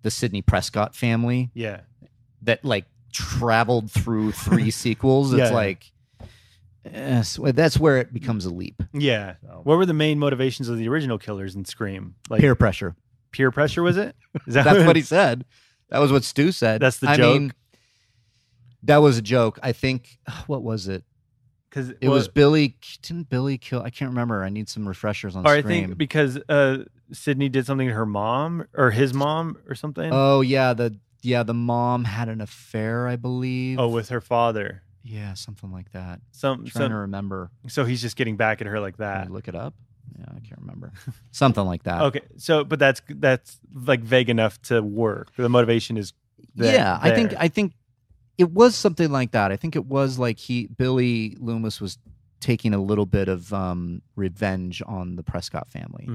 the Sidney Prescott family, that like traveled through 3 sequels, it's like, that's where it becomes a leap. So. What were the main motivations of the original killers in Scream? Like peer pressure. Peer pressure, was it? That's what he said. That was what Stu said. That's the joke. Mean, that was a joke. I think, what was it? Because it was Billy. Didn't Billy kill? I can't remember. I need some refreshers on Scream. I think because Sydney did something to her mom or his mom or something. Oh yeah, the mom had an affair, I believe. Oh, with her father. Yeah, something like that. I'm trying to remember. So he's just getting back at her like that. Look it up. Yeah, I can't remember. Something like that. Okay, so but that's like vague enough to work. The motivation is there. Yeah, I think it was something like that. I think it was like Billy Loomis was taking a little bit of revenge on the Prescott family.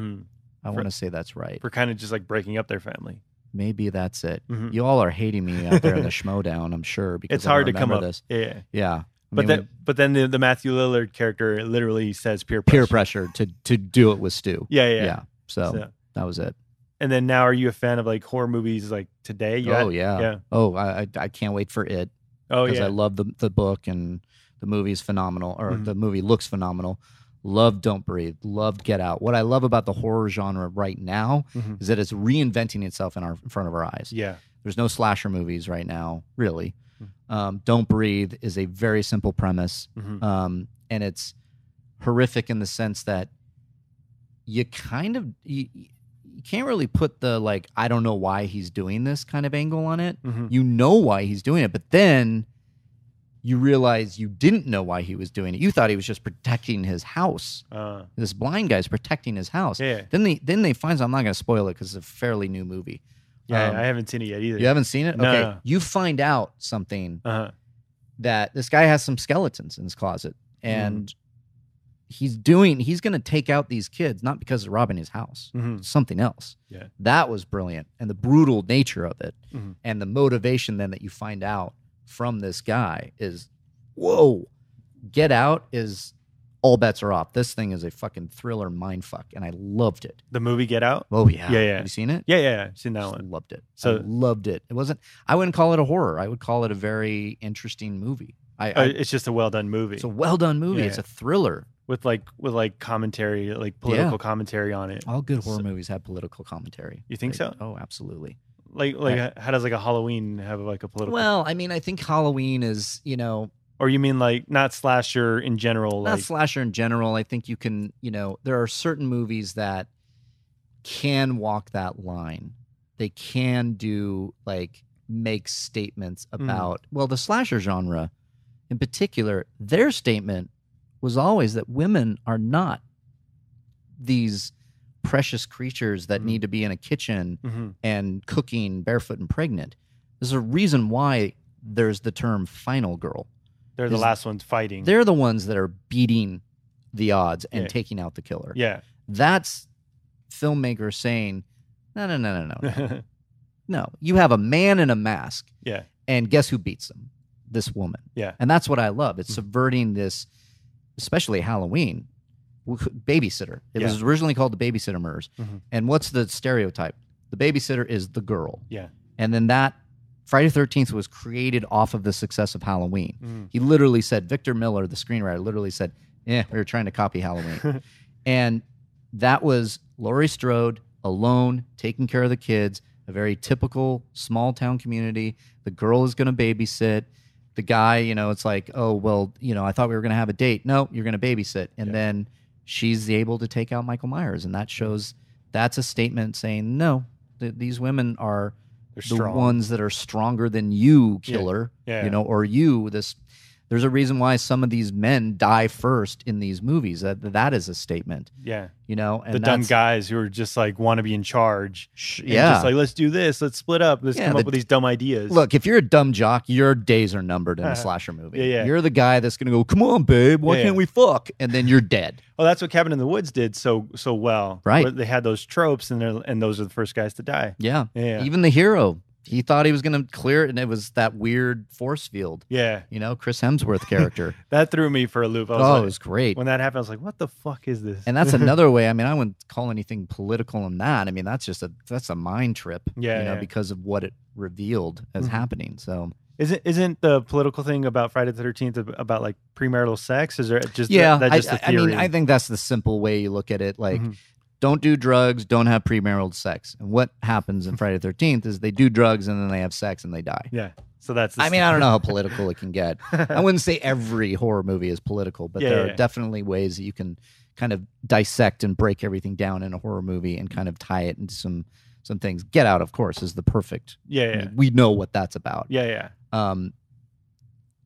I want to say that's right. For kind of just like breaking up their family. Maybe that's it. You all are hating me out there in the Schmodown, I'm sure, because it's hard to come up. This. Yeah. But then the Matthew Lillard character literally says peer pressure to do it with Stu. Yeah. So that was it. And then now, are you a fan of like horror movies like today? Yeah. Oh, I can't wait for it. Because I love the book, and the movie is phenomenal, or the movie looks phenomenal. Loved Don't Breathe. Loved Get Out. What I love about the horror genre right now is that it's reinventing itself in front of our eyes. There's no slasher movies right now, really. Don't Breathe is a very simple premise, and it's horrific in the sense that you kind of you can't really put the like, I don't know why he's doing this kind of angle on it. You know why he's doing it, but then you realize you didn't know why he was doing it. You thought he was just protecting his house. This blind guy's protecting his house. Yeah. Then they find, I'm not going to spoil it because it's a fairly new movie. Yeah, I haven't seen it yet either. You haven't seen it? No. Okay. You find out something that this guy has some skeletons in his closet, and he's going to take out these kids, not because they're robbing his house, something else. Yeah. That was brilliant. And the brutal nature of it and the motivation then that you find out from this guy is, whoa, Get Out is all bets are off. This thing is a fucking thriller mindfuck, and I loved it. The movie Get Out? Oh, yeah. Yeah. Have you seen it? Yeah. I've seen that one. Loved it. So I loved it. It wasn't, I wouldn't call it a horror. I would call it a very interesting movie. It's just a well done movie. It's a well done movie. Yeah. It's a thriller. With commentary, like political commentary on it. All good horror movies have political commentary. You think so? Oh, absolutely. How does like a Halloween have like a political? Well, I mean, I think Halloween is, or you mean like not slasher in general? Not slasher in general. I think you can, there are certain movies that can walk that line. They can do make statements about, well, the slasher genre in particular, their statement was always that women are these precious creatures that need to be in a kitchen and cooking barefoot and pregnant. There's a reason why there's the term final girl. They're the last ones fighting. They're the ones that are beating the odds and taking out the killer. Yeah. That's filmmakers saying, no. No, you have a man in a mask. Yeah. And guess who beats him? This woman. Yeah. And that's what I love. It's subverting this, especially Halloween, babysitter. It was originally called the Babysitter Murders. And what's the stereotype? The babysitter is the girl. Yeah. And then that Friday the 13th was created off of the success of Halloween. He literally said, Victor Miller, the screenwriter, literally said, we were trying to copy Halloween. And that was Laurie Strode, alone, taking care of the kids, a very typical small town community. The girl is going to babysit. The guy, it's like, oh, well, I thought we were going to have a date. No, you're going to babysit. And then she's able to take out Michael Myers. And that shows, that's a statement saying, no, these women are the ones that are stronger than you, killer, or you, there's a reason why some of these men die first in these movies. That is a statement. Yeah. And the dumb guys who are just want to be in charge. Yeah. Just let's do this. Let's split up. Let's come up with these dumb ideas. Look, if you're a dumb jock, your days are numbered in a slasher movie. Yeah. You're the guy that's going to go, come on, babe, why can't we fuck? And then you're dead. Oh, that's what Cabin in the Woods did so well. Right. They had those tropes, and those are the first guys to die. Yeah. Yeah. Even the hero. He thought he was going to clear it, and it was that weird force field. Yeah. Chris Hemsworth character. That threw me for a loop. It was great. When that happened, I was like, what the fuck is this? And that's another way. I mean, I wouldn't call anything political in that. I mean, that's a mind trip, because of what it revealed as happening. So Isn't the political thing about Friday the 13th about premarital sex? Is there just that just a theory? I mean, I think that's the simple way you look at it. Don't do drugs, don't have premarital sex. And what happens in Friday the 13th is they do drugs and then they have sex and they die. Yeah. So that's I don't know how political it can get. I wouldn't say every horror movie is political, but there are definitely ways that you can kind of dissect and break everything down in a horror movie and kind of tie it into some things. Get Out, of course, is the perfect. Yeah. I mean, we know what that's about. Yeah. I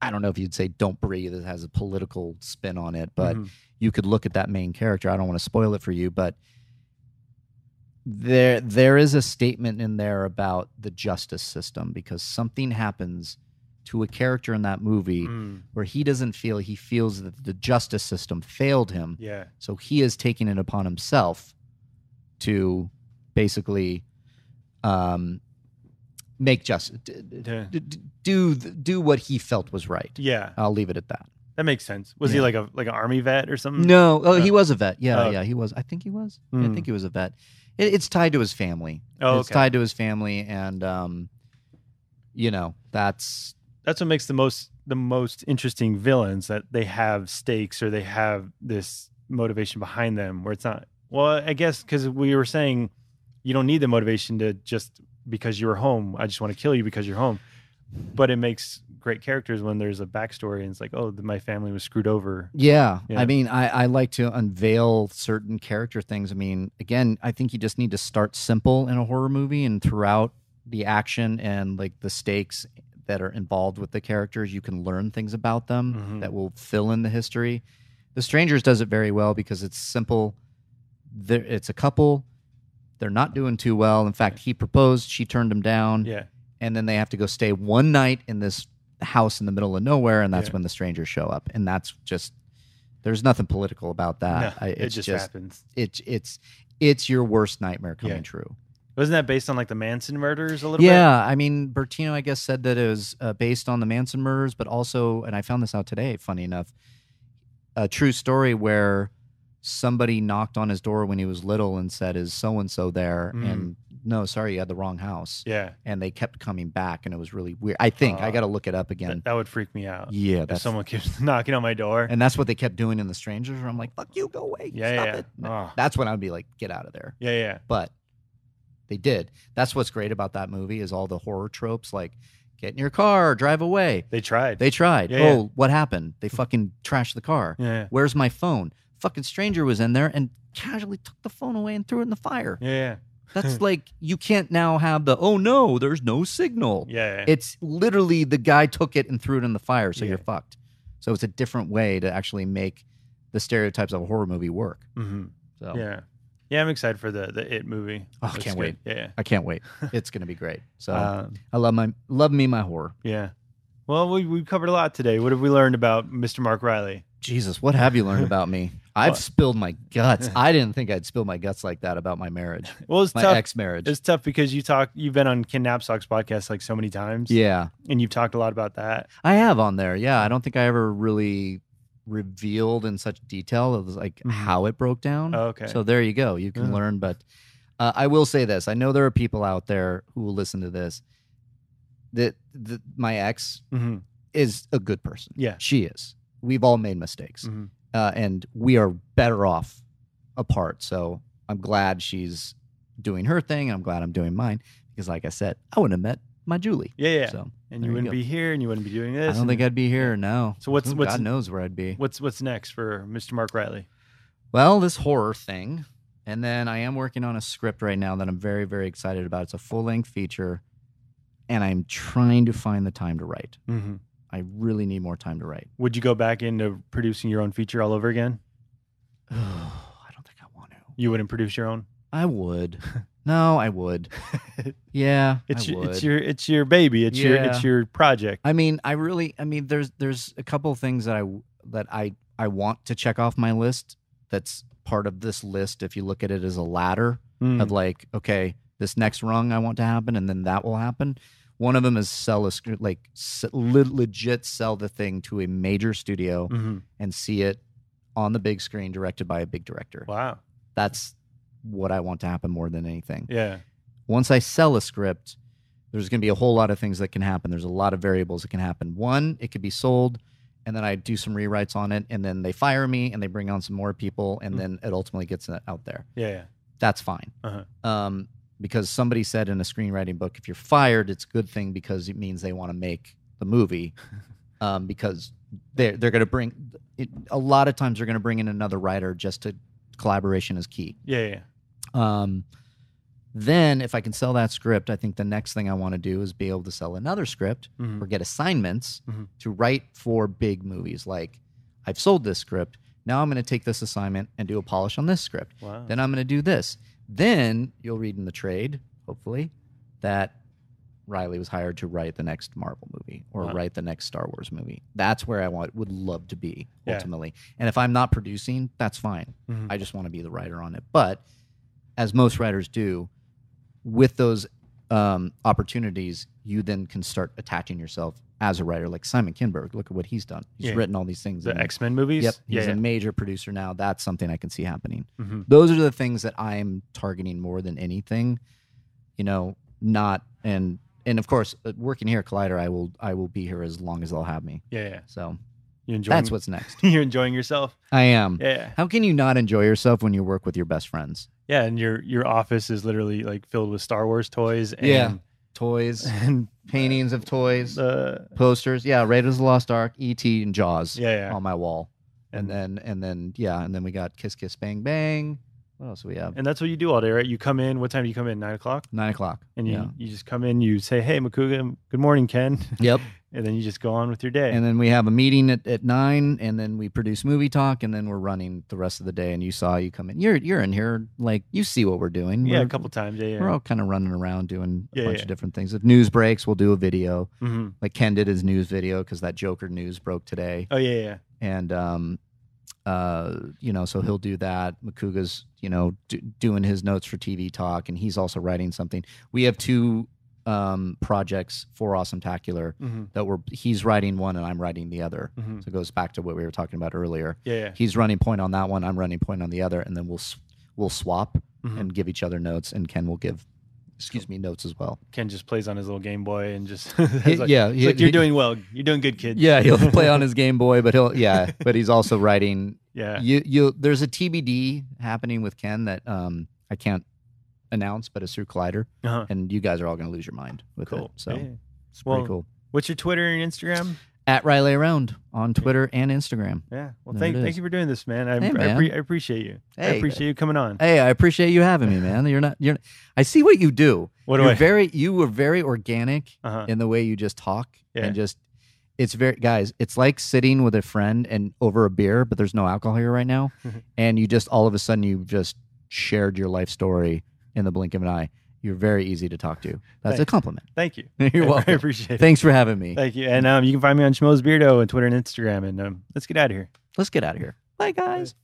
don't know if you'd say Don't Breathe. It has a political spin on it, but you could look at that main character. I don't want to spoil it for you, but there is a statement in there about the justice system, because something happens to a character in that movie where he feels that the justice system failed him. Yeah. So he is taking it upon himself to basically make justice, do what he felt was right. Yeah. I'll leave it at that. That makes sense. Was he like an army vet or something? No. Oh, he was a vet. Yeah, he was. I think he was. I think he was a vet. It's tied to his family. It's tied to his family, and that's what makes the most interesting villains, that they have stakes or they have this motivation behind them, where it's not. Well, I guess because we were saying you don't need the motivation to just because you're home. I just want to kill you because you're home. But it makes great characters when there's a backstory and it's like, oh, my family was screwed over. Yeah. I mean, I like to unveil certain character things. I mean, again, I think you just need to start simple in a horror movie, and throughout the action and the stakes, that are involved with the characters. You can learn things about them that will fill in the history. The Strangers does it very well because it's simple. It's a couple. They're not doing too well. In fact, he proposed. She turned him down. Yeah. And then they have to go stay one night in this house in the middle of nowhere, and that's when the strangers show up. And that's just, there's nothing political about that. No, it just happens. It's your worst nightmare coming true. Wasn't that based on like the Manson murders a little bit? Yeah, I mean, Bertino, I guess, said that it was based on the Manson murders, but also, and I found this out today, funny enough, a true story where somebody knocked on his door when he was little and said, "Is so-and-so there?" And no, sorry, you had the wrong house. Yeah. And they kept coming back, and it was really weird. I think I got to look it up again. That would freak me out. Yeah, if someone keeps knocking on my door. And that's what they kept doing in The Strangers, where I'm like, "Fuck you, go away." Yeah, Stop it. That's when I'd be like, "Get out of there." Yeah. But they did. That's what's great about that movie is all the horror tropes, like get in your car, drive away. They tried. Yeah, what happened? They fucking trashed the car. Yeah. Where's my phone? Fucking stranger was in there and casually took the phone away and threw it in the fire. Yeah. That's like, you can't now have the, oh no, there's no signal. Yeah. It's literally the guy took it and threw it in the fire, so you're fucked. So it's a different way to actually make the stereotypes of a horror movie work. So yeah, I'm excited for the It movie. Oh, I can't wait. Yeah. I can't wait. It's going to be great. So I love me my horror. Yeah. Well, we covered a lot today. What have we learned about Mr. Mark Reilly? Jesus, what have you learned about me? I've spilled my guts. I didn't think I'd spill my guts like that about my marriage. Well, it's my tough. Ex-marriage. It's tough because you've been on Ken Knapsack's podcast like so many times. Yeah. And you've talked a lot about that. I have on there. Yeah. I don't think I ever really revealed in such detail of like how it broke down. Oh, okay. So there you go. You can learn. But I will say this. I know there are people out there who will listen to this that my ex is a good person. Yeah. She is. We've all made mistakes. And we are better off apart. So I'm glad she's doing her thing, and I'm glad I'm doing mine. Because like I said, I wouldn't have met my Julie. Yeah. So, and you wouldn't be here, and you wouldn't be doing this. I don't think I'd be here, no. So what's God knows where I'd be. What's next for Mr. Mark Reilly? Well, this horror thing. And then I am working on a script right now that I'm very, very excited about. It's a full-length feature, and I'm trying to find the time to write. I really need more time to write. Would you go back into producing your own feature all over again? I don't think I want to. You wouldn't produce your own? I would. No, I would. Yeah, it's would. It's your baby. It's your project. I mean, there's a couple of things that I want to check off my list. That's part of this list. If you look at it as a ladder of like, okay, this next rung I want to happen, and then that will happen. One of them is legit sell the thing to a major studio and see it on the big screen directed by a big director. Wow. That's what I want to happen more than anything. Yeah. Once I sell a script, there's going to be a whole lot of things that can happen. There's a lot of variables that can happen. One, it could be sold, and then I do some rewrites on it, and then they fire me, and they bring on some more people, and then it ultimately gets out there. Yeah. That's fine. Because somebody said in a screenwriting book, if you're fired, it's a good thing because it means they want to make the movie. Because they're going to bring it, a lot of times they're going to bring in another writer just to collaboration is key. Yeah. Then if I can sell that script, I think the next thing I want to do is be able to sell another script or get assignments to write for big movies. Like, I've sold this script. Now I'm going to take this assignment and do a polish on this script. Wow. Then I'm going to do this. Then you'll read in the trade, hopefully, that Reilly was hired to write the next Marvel movie or write the next Star Wars movie. That's where I would love to be ultimately. And if I'm not producing, that's fine. I just want to be the writer on it. But as most writers do, with those opportunities, you then can start attaching yourself as a writer. Like Simon Kinberg, look at what he's done. He's written all these things. The X-Men movies? Yep. He's a major producer now. That's something I can see happening. Those are the things that I'm targeting more than anything. Not and of course, working here at Collider, I will be here as long as they'll have me. Yeah. So that's what's next. You're enjoying yourself? I am. Yeah. How can you not enjoy yourself when you work with your best friends? Yeah, and your office is literally like filled with Star Wars toys and toys and paintings of toys, posters. Yeah, Raiders of the Lost Ark, E.T. and Jaws. Yeah. On my wall, and then we got Kiss Kiss Bang Bang, What else do we have? And that's what you do all day, right? You come in. What time do you come in? 9 o'clock? 9 o'clock. And you just come in, you say, hey, Makuga, good morning, Ken. Yep. And then you just go on with your day. And then we have a meeting at 9, and then we produce Movie Talk, and then we're running the rest of the day. And you come in. You're in here, like, you see what we're doing. Yeah, a couple times. Yeah. We're all kind of running around doing a bunch of different things. If news breaks, we'll do a video. Mm-hmm. Like Ken did his news video because that Joker news broke today. Oh, yeah. And, so he'll do that. Makuga's, doing his notes for TV Talk, and he's also writing something. We have 2 projects for Awesometacular that he's writing one and I'm writing the other. So it goes back to what we were talking about earlier. Yeah. He's running point on that one, I'm running point on the other, and then we'll swap and give each other notes, and Ken will give notes as well. Ken just plays on his little Game Boy and just you're doing well. You're doing good, kid. Yeah, he'll play on his Game Boy, but but he's also writing. Yeah. There's a TBD happening with Ken that I can't announce, but it's through Collider, and you guys are all going to lose your mind with it. So it's pretty cool. What's your Twitter and Instagram? At Reilly Around on Twitter and Instagram. Yeah. Well, thank you for doing this, man. I appreciate you. Hey, I appreciate you coming on. Hey, I appreciate you having me, man. You're not. I see what you do. You were very organic in the way you just talk, and it's guys. It's like sitting with a friend and over a beer, but there's no alcohol here right now, and you just all of a sudden you just shared your life story in the blink of an eye. You're very easy to talk to. That's a compliment. Thank you. You're welcome. I appreciate it. Thanks for having me. Thank you. And you can find me on Schmoes Beardo on Twitter and Instagram. And let's get out of here. Let's get out of here. Bye, guys.